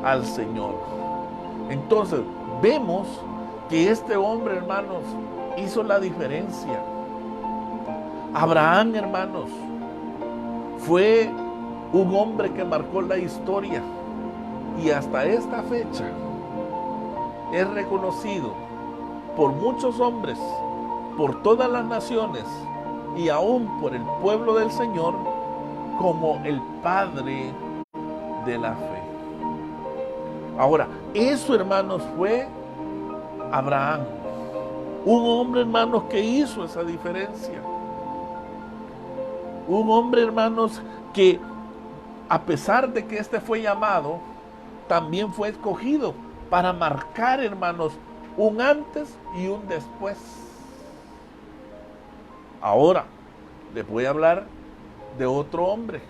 al Señor. Entonces, vemos que este hombre, hermanos, hizo la diferencia. Abraham, hermanos, fue un hombre que marcó la historia y hasta esta fecha es reconocido por muchos hombres, por todas las naciones y aún por el pueblo del Señor como el padre de la fe. Ahora, eso, hermanos, fue Abraham, un hombre, hermanos, que hizo esa diferencia. Un hombre, hermanos, que a pesar de que este fue llamado, también fue escogido para marcar, hermanos, un antes y un después. Ahora les voy a hablar de otro hombre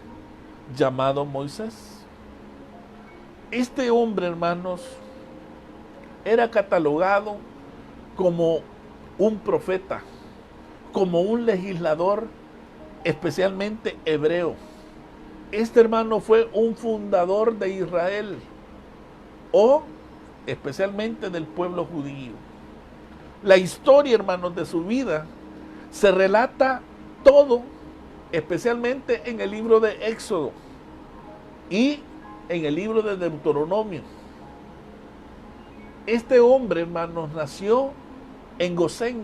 llamado Moisés. Este hombre, hermanos, era catalogado como un profeta, como un legislador, especialmente hebreo. Este hermano fue un fundador de Israel, o especialmente del pueblo judío. La historia, hermanos, de su vida se relata todo, especialmente en el libro de Éxodo y en el libro de Deuteronomio. Este hombre, hermanos, nació en Gosén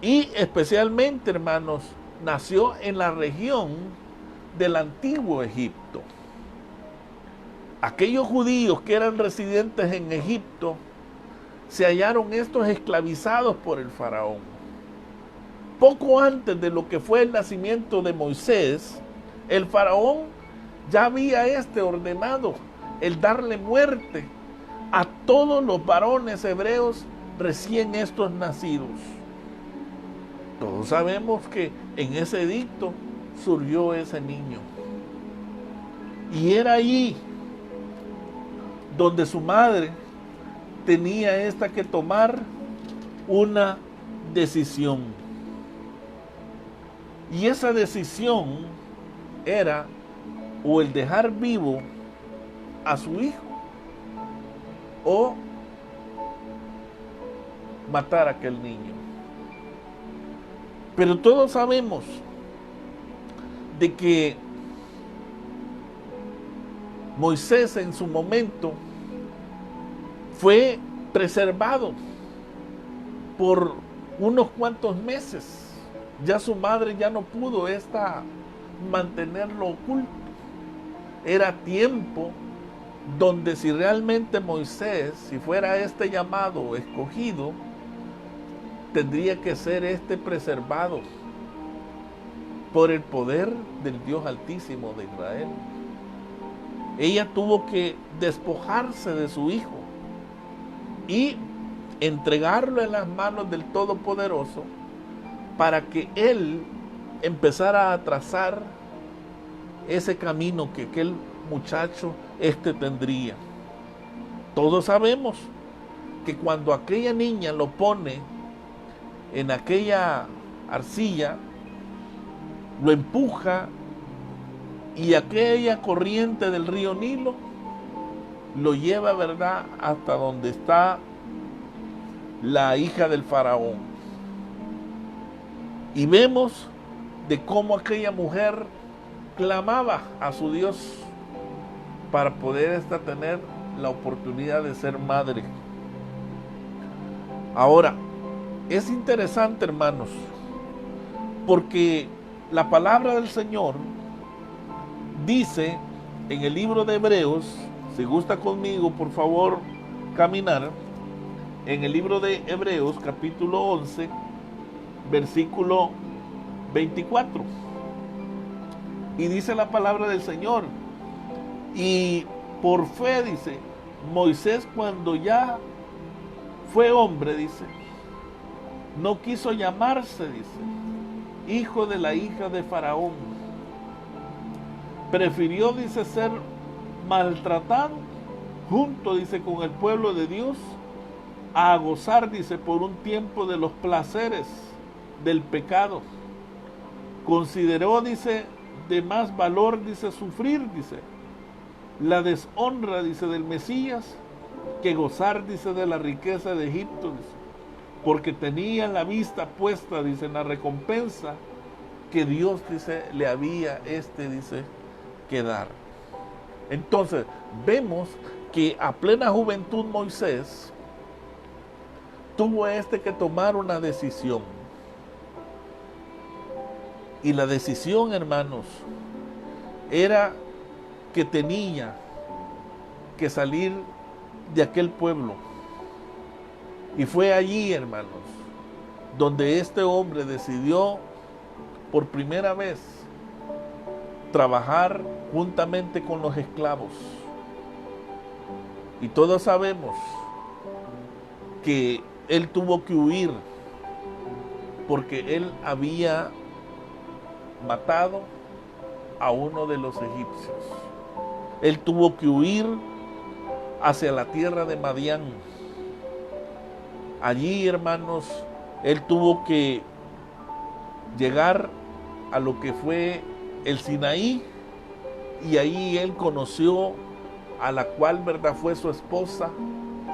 y especialmente, hermanos, nació en la región del antiguo Egipto. Aquellos judíos que eran residentes en Egipto se hallaron estos esclavizados por el faraón. Poco antes de lo que fue el nacimiento de Moisés, el faraón ya había ordenado el darle muerte a todos los varones hebreos recién estos nacidos. Todos sabemos que en ese edicto surgió ese niño. Y era allí donde su madre tenía que tomar una decisión. Y esa decisión era o el dejar vivo a su hijo o matar a aquel niño. Pero todos sabemos de que Moisés en su momento fue preservado por unos cuantos meses. Ya su madre ya no pudo mantenerlo oculto. Era tiempo donde si realmente Moisés, si fuera este llamado escogido, tendría que ser preservado por el poder del Dios Altísimo de Israel. Ella tuvo que despojarse de su hijo y entregarlo en las manos del Todopoderoso para que él empezara a trazar ese camino que aquel muchacho tendría. Todos sabemos que cuando aquella niña lo pone en aquella arcilla, lo empuja y aquella corriente del río Nilo lo lleva, ¿verdad?, hasta donde está la hija del faraón. Y vemos de cómo aquella mujer clamaba a su Dios para poder tener la oportunidad de ser madre. Ahora, es interesante, hermanos, porque la palabra del Señor dice en el libro de Hebreos, si gusta conmigo, por favor, caminar, en el libro de Hebreos, capítulo 11, versículo 24. Y dice la palabra del Señor, y por fe, dice, Moisés cuando ya fue hombre, dice, no quiso llamarse, dice, hijo de la hija de Faraón. Prefirió, dice, ser maltratado junto, dice, con el pueblo de Dios, a gozar, dice, por un tiempo de los placeres del pecado. Consideró, dice, de más valor, dice, sufrir, dice, la deshonra, dice, del Mesías, que gozar, dice, de la riqueza de Egipto, dice, porque tenía la vista puesta, dice, en la recompensa que Dios, dice, le había dice, que dar. Entonces, vemos que a plena juventud Moisés tuvo que tomar una decisión. Y la decisión, hermanos, era que tenía que salir de aquel pueblo. Y fue allí, hermanos, donde este hombre decidió por primera vez trabajar juntamente con los esclavos. Y todos sabemos que él tuvo que huir porque él había matado a uno de los egipcios. Él tuvo que huir hacia la tierra de Madián. Allí, hermanos, él tuvo que llegar a lo que fue el Sinaí, y ahí él conoció a la cual, verdad, fue su esposa,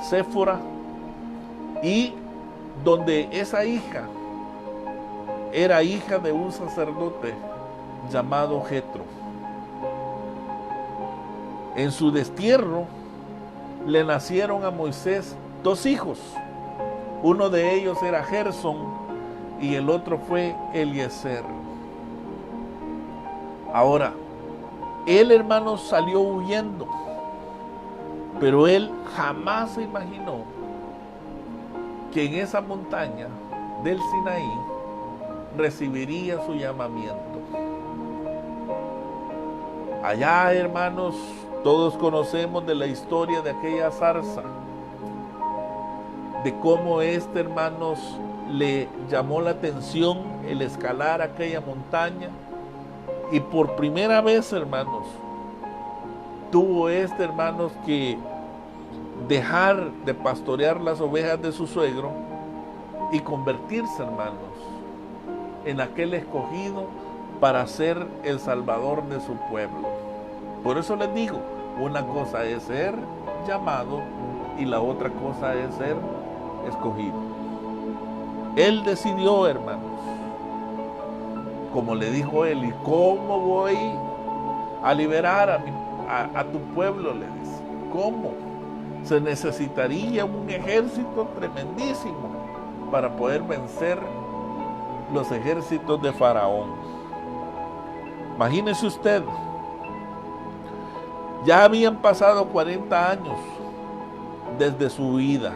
Séfora, y donde esa hija era hija de un sacerdote llamado Jetro. En su destierro le nacieron a Moisés 2 hijos. Uno de ellos era Gersón y el otro fue Eliezer. Ahora, él, hermanos, salió huyendo, pero él jamás se imaginó que en esa montaña del Sinaí recibiría su llamamiento. Allá, hermanos, todos conocemos de la historia de aquella zarza, de cómo hermanos, le llamó la atención el escalar aquella montaña, y por primera vez, hermanos, tuvo hermanos, que dejar de pastorear las ovejas de su suegro y convertirse, hermanos, en aquel escogido para ser el salvador de su pueblo. Por eso les digo, una cosa es ser llamado y la otra cosa es ser escogido. Él decidió, hermanos, como le dijo él, ¿y cómo voy a liberar a tu pueblo, le dice. ¿Cómo? Se necesitaría un ejército tremendísimo para poder vencer los ejércitos de Faraón. Imagínese usted, ya habían pasado 40 años desde su vida.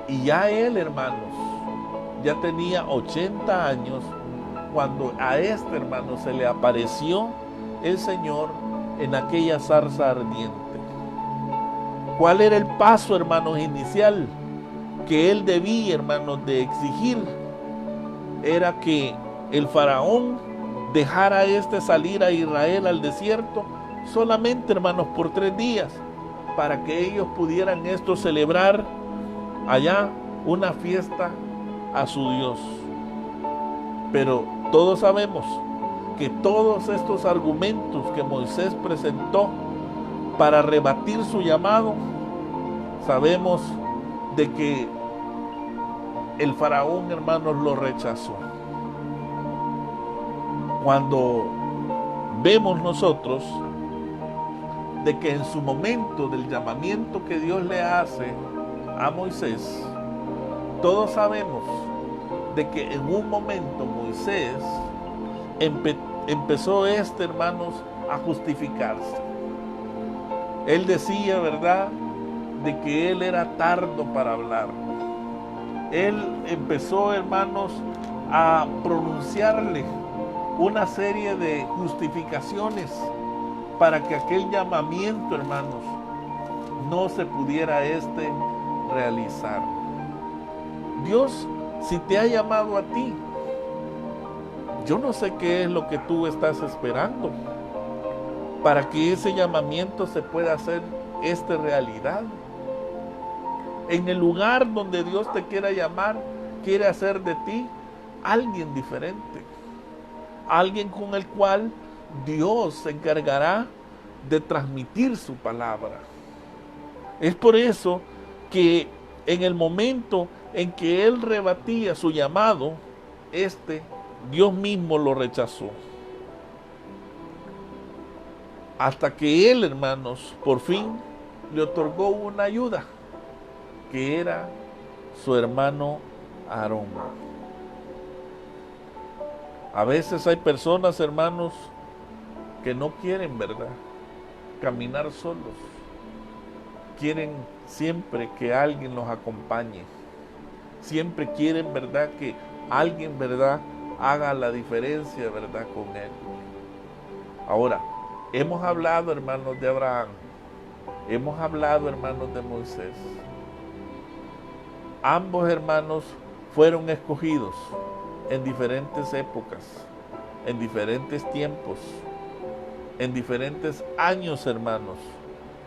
Y ya él, hermanos, ya tenía 80 años cuando a este hermano se le apareció el Señor en aquella zarza ardiente. ¿Cuál era el paso, hermanos, inicial que él debía, hermanos, de exigir? Era que el faraón dejara salir a Israel al desierto solamente, hermanos, por 3 días, para que ellos pudieran celebrar allá una fiesta a su Dios. Pero todos sabemos que todos estos argumentos que Moisés presentó para rebatir su llamado, sabemos de que el faraón, hermanos, lo rechazó. Cuando vemos nosotros de que en su momento del llamamiento que Dios le hace a Moisés, todos sabemos de que en un momento Moisés empezó hermanos, a justificarse. Él decía, ¿verdad?, de que él era tardo para hablar. Él empezó, hermanos, a pronunciarle una serie de justificaciones para que aquel llamamiento, hermanos, no se pudiera realizar. Dios, si te ha llamado a ti, yo no sé qué es lo que tú estás esperando para que ese llamamiento se pueda hacer realidad. En el lugar donde Dios te quiera llamar, quiere hacer de ti alguien diferente, alguien con el cual Dios se encargará de transmitir su palabra. Es por eso que en el momento en que él rebatía su llamado, Dios mismo lo rechazó. Hasta que él, hermanos, por fin le otorgó una ayuda, que era su hermano Aarón. A veces hay personas, hermanos, que no quieren, ¿verdad?, caminar solos. Quieren siempre que alguien los acompañe. Siempre quieren, ¿verdad?, que alguien, ¿verdad?, haga la diferencia, ¿verdad?, con él. Ahora, hemos hablado, hermanos, de Abraham. Hemos hablado, hermanos, de Moisés. Ambos hermanos fueron escogidos en diferentes épocas, en diferentes tiempos, en diferentes años, hermanos,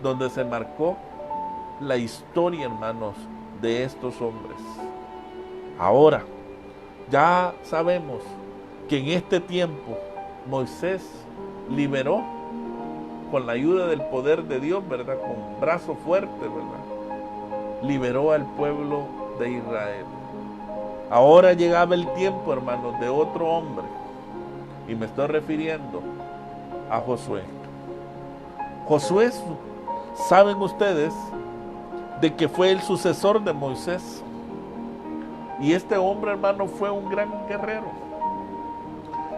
donde se marcó la historia, hermanos, de estos hombres. Ahora, ya sabemos que en este tiempo Moisés liberó, con la ayuda del poder de Dios, ¿verdad?, con brazo fuerte, ¿verdad?, liberó al pueblo de Israel. Ahora llegaba el tiempo, hermanos, de otro hombre, y me estoy refiriendo a Josué. Josué, saben ustedes de que fue el sucesor de Moisés, y este hombre, hermano, fue un gran guerrero.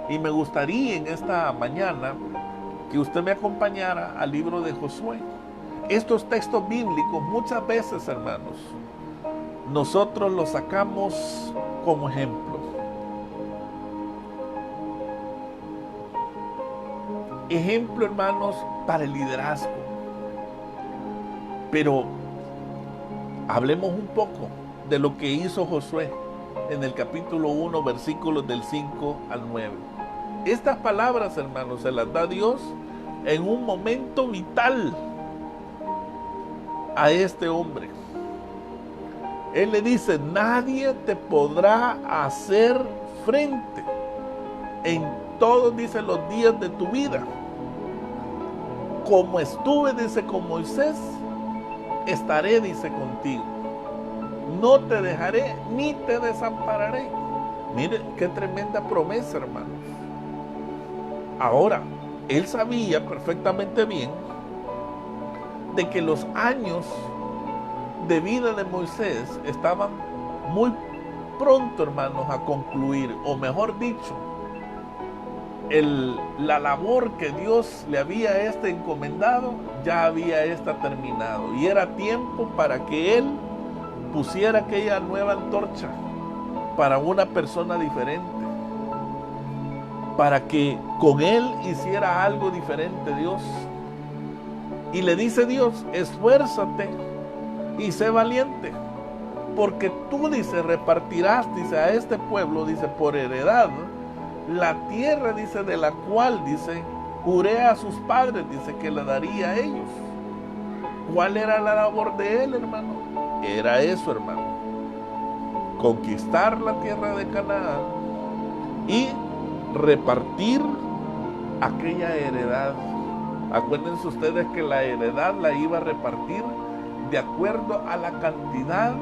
Y me gustaría en esta mañana que usted me acompañara al libro de Josué. Estos textos bíblicos muchas veces, hermanos, nosotros los sacamos como ejemplo. Ejemplo, hermanos, para el liderazgo. Pero hablemos un poco de lo que hizo Josué en el capítulo 1, versículos del 5 al 9. Estas palabras, hermanos, se las da Dios en un momento vital a este hombre. Él le dice: nadie te podrá hacer frente en todos, dice, los días de tu vida. Como estuve, dice, con Moisés, estaré, dice, contigo. No te dejaré ni te desampararé. Mire qué tremenda promesa, hermanos. Ahora, él sabía perfectamente bien de que los años de vida de Moisés estaban muy pronto, hermanos, a concluir, o mejor dicho, la labor que Dios le había encomendado ya había terminado, y era tiempo para que él pusiera aquella nueva antorcha para una persona diferente, para que con él hiciera algo diferente Dios. Y le dice Dios: esfuérzate y sé valiente, porque tú, dice, repartirás, dice, a este pueblo, dice, por heredad la tierra, dice, de la cual, dice, juré a sus padres, dice, que le daría a ellos. ¿Cuál era la labor de él, hermano? Era eso, hermano: conquistar la tierra de Canaán y repartir aquella heredad. Acuérdense ustedes que la heredad la iba a repartir de acuerdo a la cantidad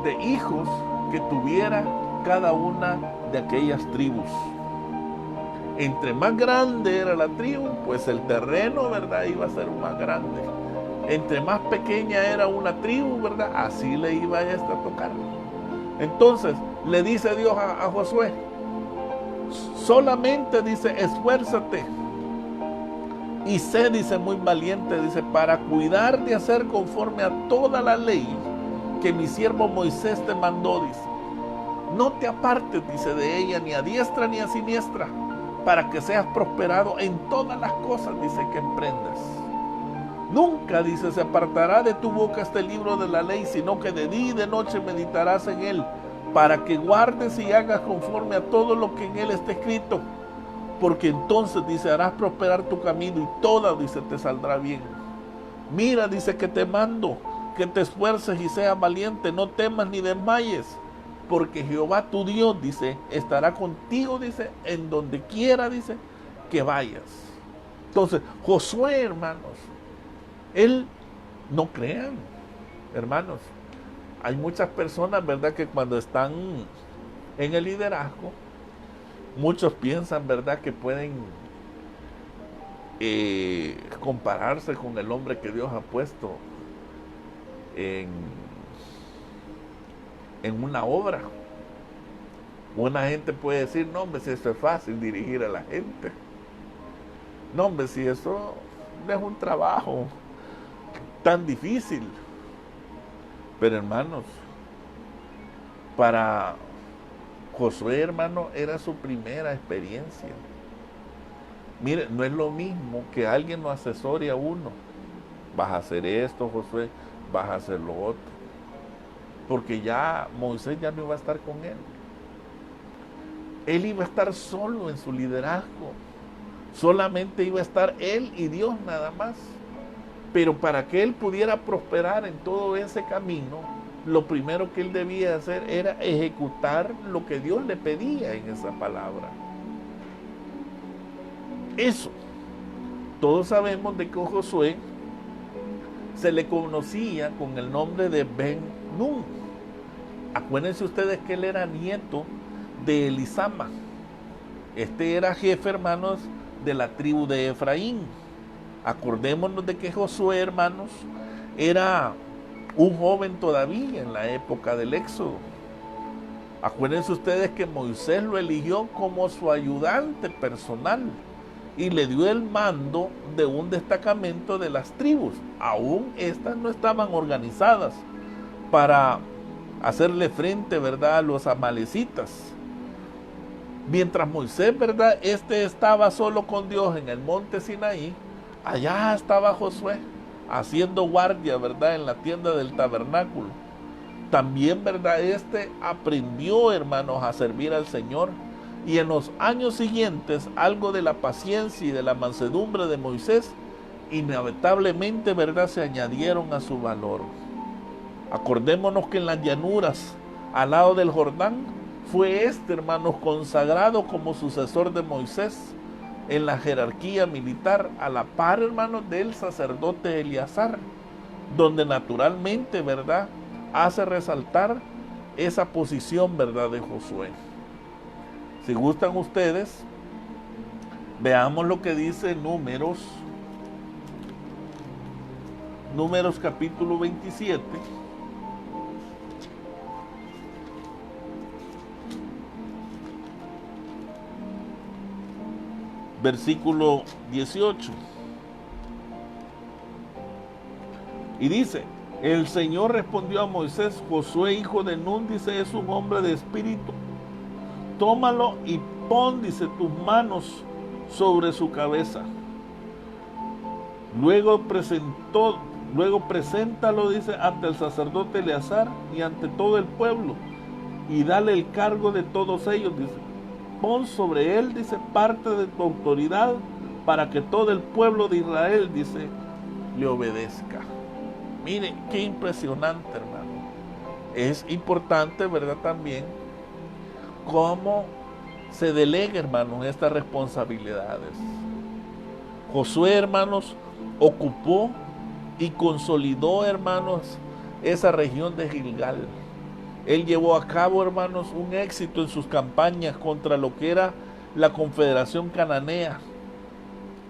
de hijos que tuviera cada una de aquellas tribus. Entre más grande era la tribu, pues el terreno, ¿verdad?, iba a ser más grande. Entre más pequeña era una tribu, ¿verdad?, así le iba a tocar. Entonces le dice Dios a Josué: solamente, dice, esfuérzate y sé, dice, muy valiente, dice, para cuidar de hacer conforme a toda la ley que mi siervo Moisés te mandó, dice. No te apartes, dice, de ella, ni a diestra ni a siniestra, para que seas prosperado en todas las cosas, dice, que emprendas. Nunca, dice, se apartará de tu boca este libro de la ley, sino que de día y de noche meditarás en él, para que guardes y hagas conforme a todo lo que en él está escrito. Porque entonces, dice, harás prosperar tu camino y toda, dice, te saldrá bien. Mira, dice, que te mando, que te esfuerces y seas valiente, no temas ni desmayes, porque Jehová tu Dios, dice, estará contigo, dice, en donde quiera, dice, que vayas. Entonces, Josué, hermanos, él, no crean, hermanos, hay muchas personas, ¿verdad?, que cuando están en el liderazgo, muchos piensan, ¿verdad?, que pueden compararse con el hombre que Dios ha puesto en una obra. Una gente puede decir: no, hombre, si eso es fácil, dirigir a la gente. No, hombre, si eso no es un trabajo tan difícil. Pero, hermanos, para Josué, hermano, era su primera experiencia. Mire, no es lo mismo que alguien lo asesore a uno. Vas a hacer esto, Josué, vas a hacer lo otro. Porque ya Moisés ya no iba a estar con él. Él iba a estar solo en su liderazgo. Solamente iba a estar él y Dios nada más. Pero para que él pudiera prosperar en todo ese camino, lo primero que él debía hacer era ejecutar lo que Dios le pedía en esa palabra. Eso. Todos sabemos de que Josué se le conocía con el nombre de Ben-Nun. Acuérdense ustedes que él era nieto de Elisama. Este era jefe, hermanos, de la tribu de Efraín. Acordémonos de que Josué, hermanos, era un joven todavía en la época del Éxodo. Acuérdense ustedes que Moisés lo eligió como su ayudante personal y le dio el mando de un destacamento de las tribus. Aún estas no estaban organizadas para hacerle frente, ¿verdad?, a los amalecitas. Mientras Moisés, ¿verdad?, estaba solo con Dios en el monte Sinaí, allá estaba Josué haciendo guardia, ¿verdad?, en la tienda del tabernáculo. También, ¿verdad?, aprendió, hermanos, a servir al Señor. Y en los años siguientes, algo de la paciencia y de la mansedumbre de Moisés, inevitablemente, ¿verdad?, se añadieron a su valor. Acordémonos que en las llanuras, al lado del Jordán, fue hermanos, consagrado como sucesor de Moisés en la jerarquía militar, a la par, hermanos, del sacerdote Eleazar, donde naturalmente, ¿verdad?, hace resaltar esa posición, ¿verdad?, de Josué. Si gustan ustedes, Veamos lo que dice Números capítulo 27. Versículo 18. Y dice: el Señor respondió a Moisés: Josué, hijo de Nun, dice, es un hombre de espíritu. Tómalo y pon, dice, tus manos sobre su cabeza. Luego preséntalo, dice, ante el sacerdote Eleazar y ante todo el pueblo, y dale el cargo de todos ellos, dice. Pon sobre él, dice, parte de tu autoridad, para que todo el pueblo de Israel, dice, le obedezca. Mire, qué impresionante, hermano. Es importante, ¿verdad? También cómo se delega, hermanos, estas responsabilidades. Josué, hermanos, ocupó y consolidó, hermanos, esa región de Gilgal. Él llevó a cabo, hermanos, un éxito en sus campañas contra lo que era la Confederación Cananea,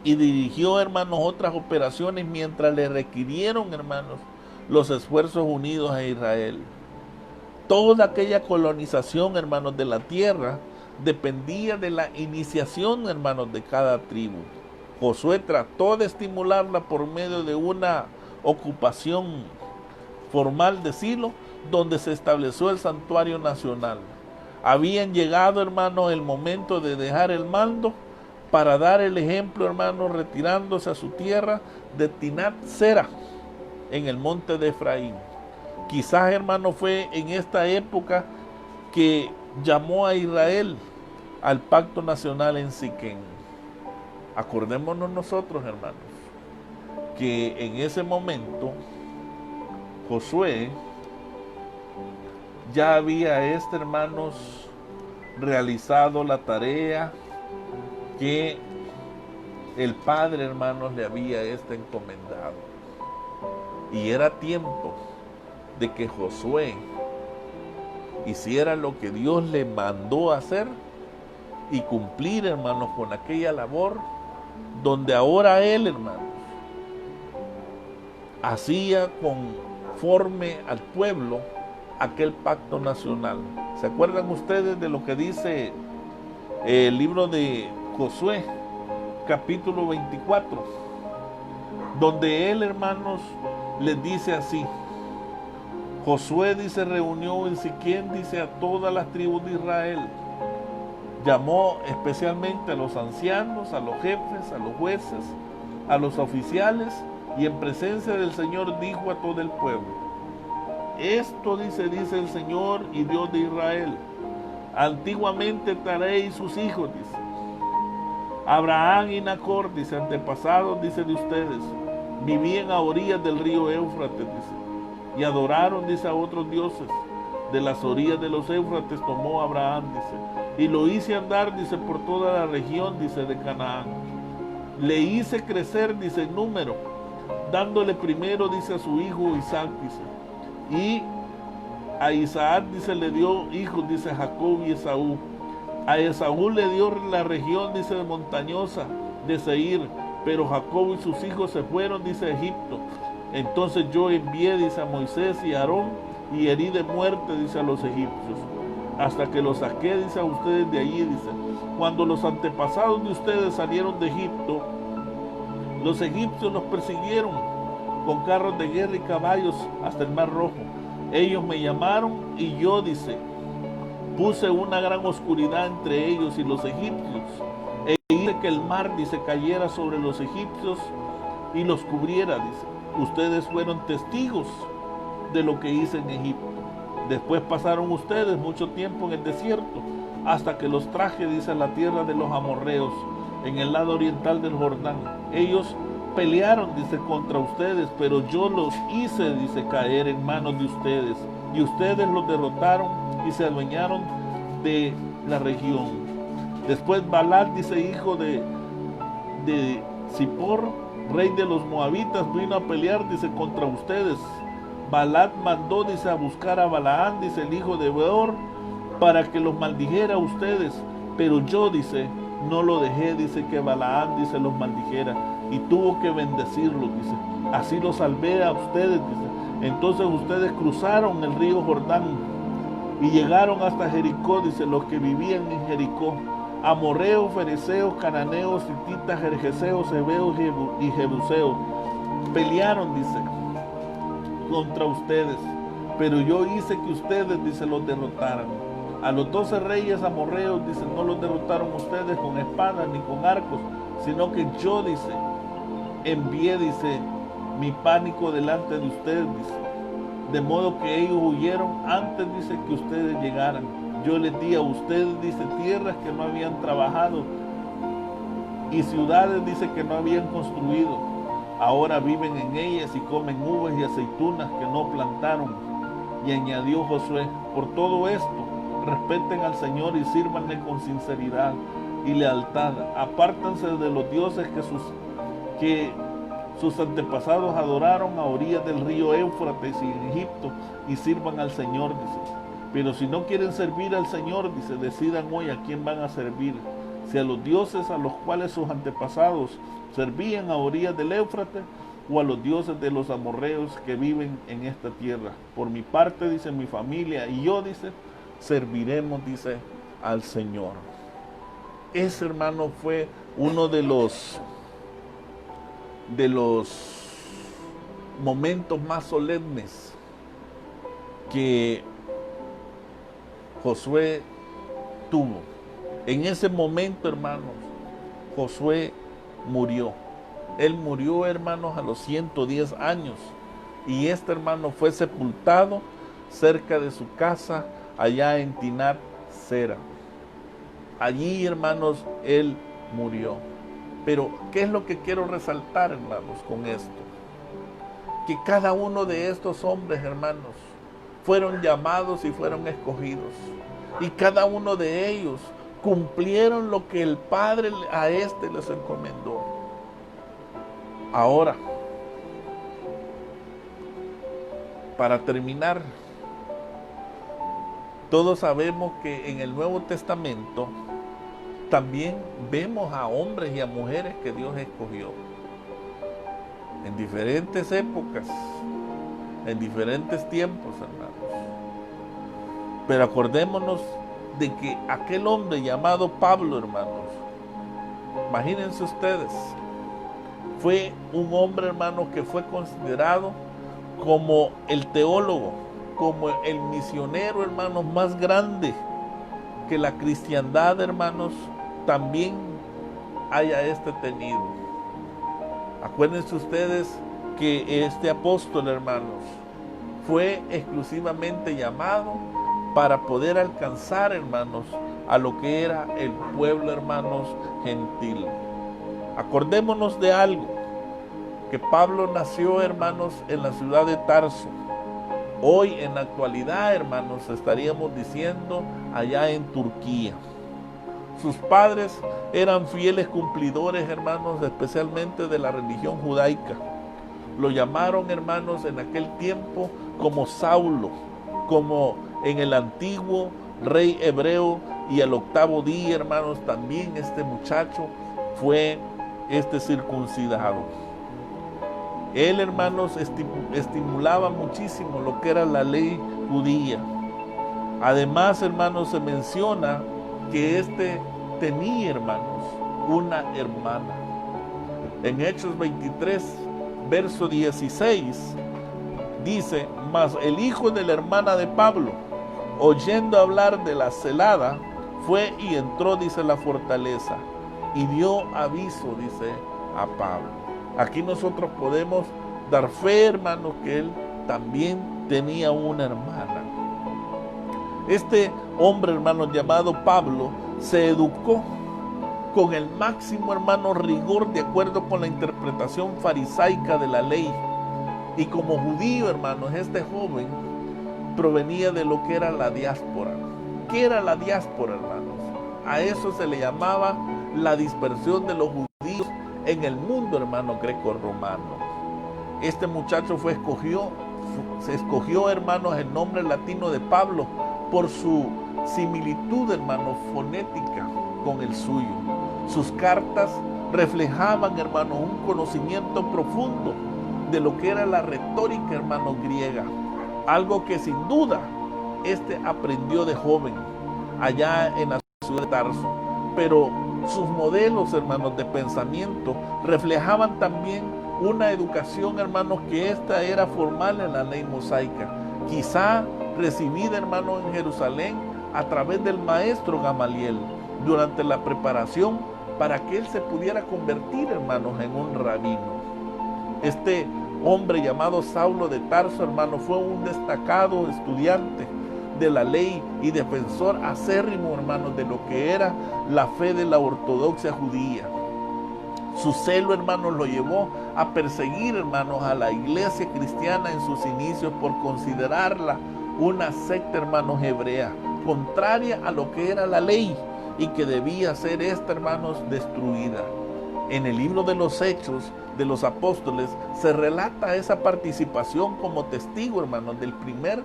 y dirigió, hermanos, otras operaciones mientras le requirieron, hermanos, los esfuerzos unidos a Israel. Toda aquella colonización, hermanos, de la tierra dependía de la iniciación, hermanos, de cada tribu. Josué trató de estimularla por medio de una ocupación formal de Silo, donde se estableció el santuario nacional. Habían llegado, hermanos, el momento de dejar el mando para dar el ejemplo, hermanos, retirándose a su tierra de Timnat Sera, en el monte de Efraín. Quizás, hermano, fue en esta época que llamó a Israel al pacto nacional en Siquén. Acordémonos nosotros, hermanos, que en ese momento Josué ya había, hermanos, realizado la tarea que el Padre, hermanos, le había encomendado. Y era tiempo de que Josué hiciera lo que Dios le mandó hacer y cumplir, hermanos, con aquella labor donde ahora él, hermanos, hacía conforme al pueblo aquel pacto nacional. ¿Se acuerdan ustedes de lo que dice el libro de Josué, capítulo 24? Donde él, hermanos, les dice así: Josué, dice, reunió en Siquén, dice, a todas las tribus de Israel. Llamó especialmente a los ancianos, a los jefes, a los jueces, a los oficiales, y en presencia del Señor dijo a todo el pueblo: esto dice el Señor y Dios de Israel: antiguamente Taré y sus hijos, dice, Abraham y Nacor, dice, antepasados, dice, de ustedes, vivían a orillas del río Éufrates, dice, y adoraron, dice, a otros dioses. De las orillas de los Éufrates tomó Abraham, dice, y lo hice andar, dice, por toda la región, dice, de Canaán. Le hice crecer, dice, en número, dándole primero, dice, a su hijo Isaac, dice, y a Isaac, dice, le dio hijos, dice, Jacob y Esaú. A Esaú le dio la región, dice, montañosa de Seir, pero Jacob y sus hijos se fueron, dice, a Egipto. Entonces yo envié, dice, a Moisés y a Aarón, y herí de muerte, dice, a los egipcios, hasta que los saqué, dice, a ustedes de allí, dice. Cuando los antepasados de ustedes salieron de Egipto, los egipcios los persiguieron con carros de guerra y caballos hasta el Mar Rojo. Ellos me llamaron y yo, dice, puse una gran oscuridad entre ellos y los egipcios, e hice que el mar, dice, cayera sobre los egipcios y los cubriera, dice. Ustedes fueron testigos de lo que hice en Egipto. Después pasaron ustedes mucho tiempo en el desierto, hasta que los traje, dice, a la tierra de los amorreos, en el lado oriental del Jordán. Ellos pelearon, dice, contra ustedes, pero yo los hice, dice, caer en manos de ustedes, y ustedes los derrotaron y se adueñaron de la región. Después Balac, dice, hijo de Zippor, rey de los moabitas, vino a pelear, dice, contra ustedes. Balac mandó, dice, a buscar a Balaam, dice, el hijo de Beor, para que los maldijera a ustedes, pero yo, dice, no lo dejé, dice, que Balaam, dice, los maldijera, y tuvo que bendecirlos, dice, así los salvé a ustedes, dice. Entonces ustedes cruzaron el río Jordán y llegaron hasta Jericó, dice, los que vivían en Jericó, amorreos, fereceos, cananeos, hititas, gergeseos, heveos y jebuseos, pelearon, dice, contra ustedes, pero yo hice que ustedes, dice, los derrotaran. A los 12 reyes amorreos, dice, no los derrotaron ustedes con espadas ni con arcos, sino que yo, dice, envié, dice, mi pánico delante de ustedes, dice, de modo que ellos huyeron antes, dice, que ustedes llegaran. Yo les di a ustedes, dice, tierras que no habían trabajado y ciudades, dice, que no habían construido. Ahora viven en ellas y comen uvas y aceitunas que no plantaron. Y añadió Josué, por todo esto, respeten al Señor y sírvanle con sinceridad y lealtad. Apártense de los dioses que sus antepasados adoraron a orillas del río Éufrates y en Egipto, y sirvan al Señor, dice. Pero si no quieren servir al Señor, dice, decidan hoy a quién van a servir. Si a los dioses a los cuales sus antepasados servían a orillas del Éufrates, o a los dioses de los amorreos que viven en esta tierra. Por mi parte, dice, mi familia y yo, dice, serviremos, dice, al Señor. Ese, hermano, fue uno de los momentos más solemnes que Josué tuvo. En ese momento, hermanos, Josué murió. Él murió, hermanos, a los 110 años. Y este hermano fue sepultado cerca de su casa, allá en Timnat Sera. Allí, hermanos, él murió. Pero, ¿qué es lo que quiero resaltar, hermanos, con esto? Que cada uno de estos hombres, hermanos, fueron llamados y fueron escogidos. Y cada uno de ellos cumplieron lo que el Padre a este les encomendó. Ahora, para terminar, todos sabemos que en el Nuevo Testamento también vemos a hombres y a mujeres que Dios escogió en diferentes épocas, en diferentes tiempos, hermanos. Pero acordémonos de que aquel hombre llamado Pablo, hermanos, imagínense ustedes, fue un hombre, hermanos, que fue considerado como el teólogo, como el misionero, hermanos, más grande que la cristiandad, hermanos, también haya tenido. Acuérdense ustedes que este apóstol, hermanos, fue exclusivamente llamado para poder alcanzar, hermanos, a lo que era el pueblo, hermanos, gentil. Acordémonos de algo, que Pablo nació, hermanos, en la ciudad de Tarso. Hoy, en la actualidad, hermanos, estaríamos diciendo allá en Turquía. Sus padres eran fieles cumplidores, hermanos, especialmente de la religión judaica. Lo llamaron, hermanos, en aquel tiempo como Saulo, como en el antiguo rey hebreo, y al 8º día, hermanos, también este muchacho fue circuncidado. Él, hermanos, estimulaba muchísimo lo que era la ley judía. Además, hermanos, se menciona que tenía, hermanos, una hermana. En Hechos 23, verso 16, dice: mas el hijo de la hermana de Pablo, oyendo hablar de la celada, fue y entró, dice, la fortaleza, y dio aviso, dice, a Pablo. Aquí nosotros podemos dar fe, hermanos, que él también tenía una hermana. Este hombre, hermanos, llamado Pablo, se educó con el máximo, hermano, rigor de acuerdo con la interpretación farisaica de la ley. Y como judío, hermanos, este joven provenía de lo que era la diáspora. ¿Qué era la diáspora, hermanos? A eso se le llamaba la dispersión de los judíos en el mundo, hermano, greco-romano. Este muchacho se escogió, hermanos, el nombre latino de Pablo por su similitud, hermano, fonética con el suyo. Sus cartas reflejaban, hermanos, un conocimiento profundo de lo que era la retórica, hermanos, griega. Algo que sin duda aprendió de joven allá en la ciudad de Tarso. Pero sus modelos, hermanos, de pensamiento reflejaban también una educación, hermanos, que era formal en la ley mosaica. Quizá recibida, hermanos, en Jerusalén a través del maestro Gamaliel durante la preparación para que él se pudiera convertir, hermanos, en un rabino. Este hombre llamado Saulo de Tarso, hermanos, fue un destacado estudiante de la ley y defensor acérrimo, hermanos, de lo que era la fe de la ortodoxia judía. Su celo, hermanos, lo llevó a perseguir, hermanos, a la iglesia cristiana en sus inicios por considerarla una secta, hermanos, hebrea, contraria a lo que era la ley y que debía ser hermanos, destruida. En el libro de los Hechos de los Apóstoles se relata esa participación como testigo, hermanos, del primer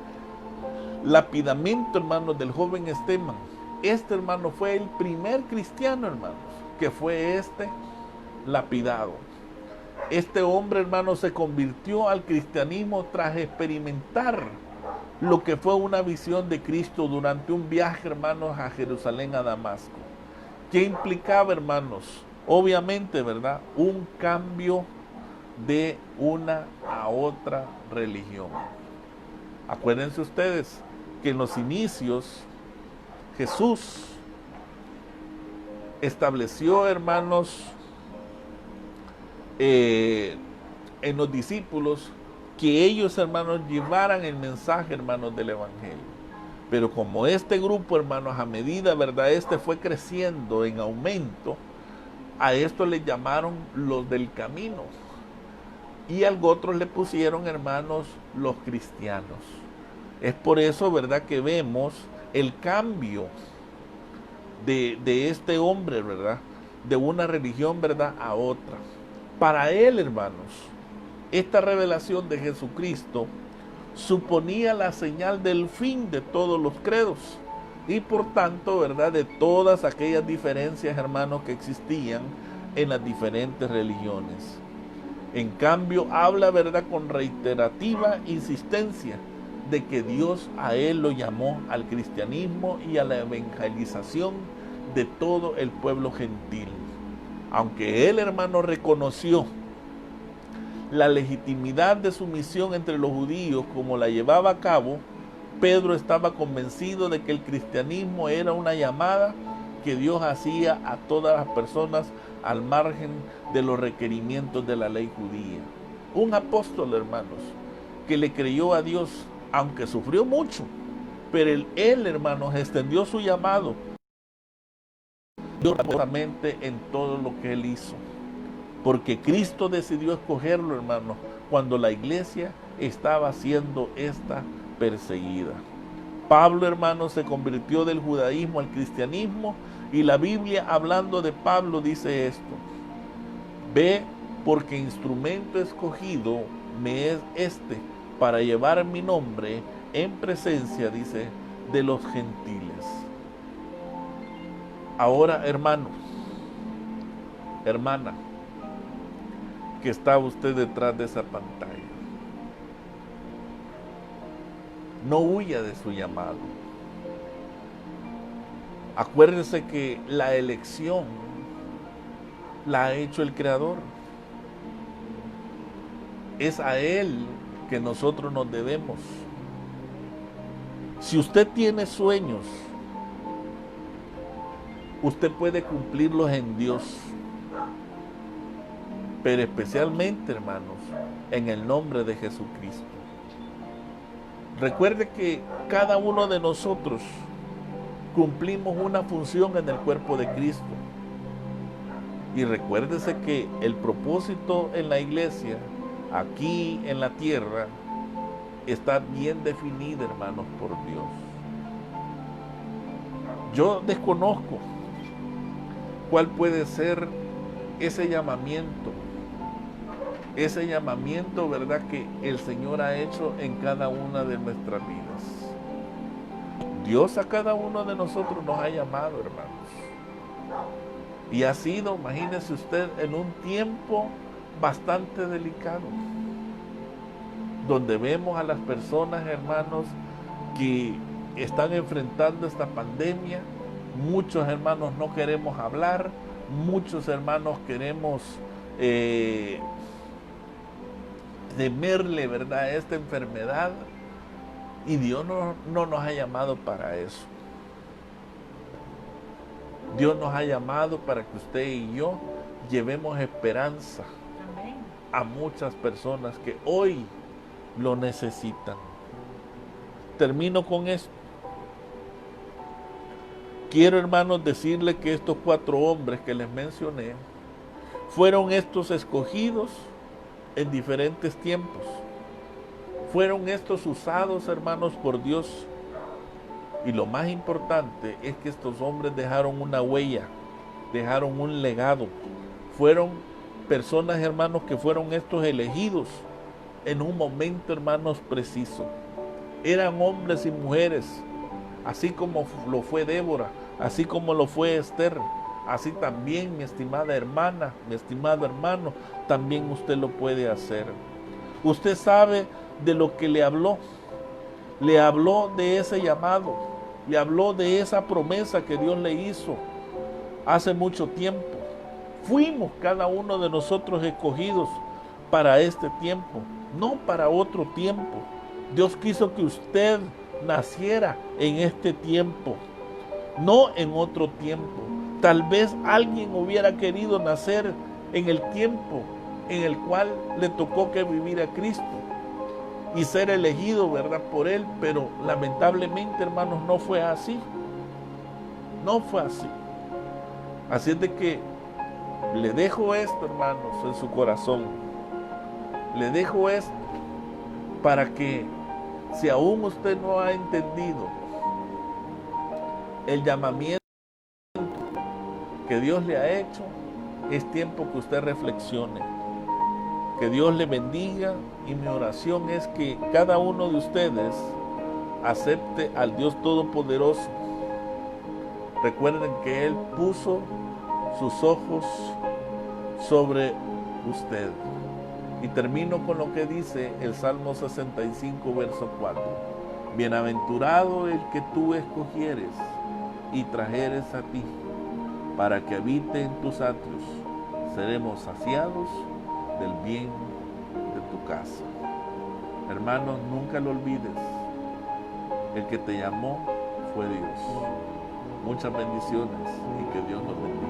lapidamiento, hermanos, del joven Esteban. Hermano, fue el primer cristiano, hermanos, que fue lapidado. Este hombre, hermanos, se convirtió al cristianismo tras experimentar lo que fue una visión de Cristo durante un viaje, hermanos, a Jerusalén, a Damasco. ¿Qué implicaba, hermanos? Obviamente, ¿verdad? Un cambio de una a otra religión. Acuérdense ustedes que en los inicios Jesús estableció, hermanos, en los discípulos que ellos, hermanos, llevaran el mensaje, hermanos, del evangelio. Pero como este grupo, hermanos, a medida, ¿verdad?, fue creciendo en aumento, a esto le llamaron los del camino. Y a otros le pusieron, hermanos, los cristianos. Es por eso, ¿verdad?, que vemos el cambio de este hombre, ¿verdad?, de una religión, ¿verdad?, a otra. Para él, hermanos, esta revelación de Jesucristo suponía la señal del fin de todos los credos y por tanto, ¿verdad?, de todas aquellas diferencias, hermanos, que existían en las diferentes religiones. En cambio, habla, ¿verdad?, con reiterativa insistencia de que Dios a él lo llamó al cristianismo y a la evangelización de todo el pueblo gentil. Aunque él, hermano, reconoció la legitimidad de su misión entre los judíos como la llevaba a cabo, Pedro estaba convencido de que el cristianismo era una llamada que Dios hacía a todas las personas al margen de los requerimientos de la ley judía. Un apóstol, hermanos, que le creyó a Dios, aunque sufrió mucho, pero él, hermanos, extendió su llamado en todo lo que él hizo. Porque Cristo decidió escogerlo, hermanos, cuando la iglesia estaba siendo perseguida. Pablo, hermanos, se convirtió del judaísmo al cristianismo y la Biblia, hablando de Pablo, dice esto: ve, porque instrumento escogido me es para llevar mi nombre en presencia, dice, de los gentiles. Ahora, hermano, hermana, que está usted detrás de esa pantalla, no huya de su llamado. Acuérdese que la elección la ha hecho el Creador. Es a Él que nosotros nos debemos. Si usted tiene sueños, usted puede cumplirlos en Dios, pero especialmente, hermanos, en el nombre de Jesucristo. Recuerde que cada uno de nosotros cumplimos una función en el cuerpo de Cristo. Y recuérdese que el propósito en la iglesia, aquí en la tierra, está bien definido, hermanos, por Dios. Yo desconozco cuál puede ser ese llamamiento, ¿verdad?, que el Señor ha hecho en cada una de nuestras vidas. Dios a cada uno de nosotros nos ha llamado, hermanos. Y ha sido, imagínese usted, en un tiempo bastante delicado, donde vemos a las personas, hermanos, que están enfrentando esta pandemia. Muchos hermanos no queremos hablar, muchos hermanos queremos temerle, ¿verdad?, a esta enfermedad, y Dios no nos ha llamado para eso. Dios nos ha llamado para que usted y yo llevemos esperanza a muchas personas que hoy lo necesitan. Termino con esto. Quiero, hermanos, decirles que estos 4 hombres que les mencioné fueron estos escogidos en diferentes tiempos. Fueron estos usados, hermanos, por Dios. Y lo más importante es que estos hombres dejaron una huella, dejaron un legado. Fueron personas, hermanos, que fueron estos elegidos en un momento, hermanos, preciso. Eran hombres y mujeres, así como lo fue Débora, así como lo fue Esther, así también, mi estimada hermana, mi estimado hermano, también usted lo puede hacer. Usted sabe de lo que le habló de ese llamado, le habló de esa promesa que Dios le hizo hace mucho tiempo. Fuimos cada uno de nosotros escogidos para este tiempo, no para otro tiempo. Dios quiso que usted naciera en este tiempo, no en otro tiempo. Tal vez alguien hubiera querido nacer en el tiempo en el cual le tocó que vivir a Cristo y ser elegido, ¿verdad?, por Él, pero lamentablemente, hermanos, no fue así. No fue así. Así es de que le dejo esto, hermanos, en su corazón. Le dejo esto para que, si aún usted no ha entendido el llamamiento que Dios le ha hecho, es tiempo que usted reflexione. Que Dios le bendiga, y mi oración es que cada uno de ustedes acepte al Dios Todopoderoso. Recuerden que Él puso sus ojos sobre usted. Y termino con lo que dice el Salmo 65, verso 4. Bienaventurado el que tú escogieres y trajeres a ti, para que habite en tus atrios. Seremos saciados del bien de tu casa. Hermanos, nunca lo olvides. El que te llamó fue Dios. Muchas bendiciones y que Dios nos bendiga.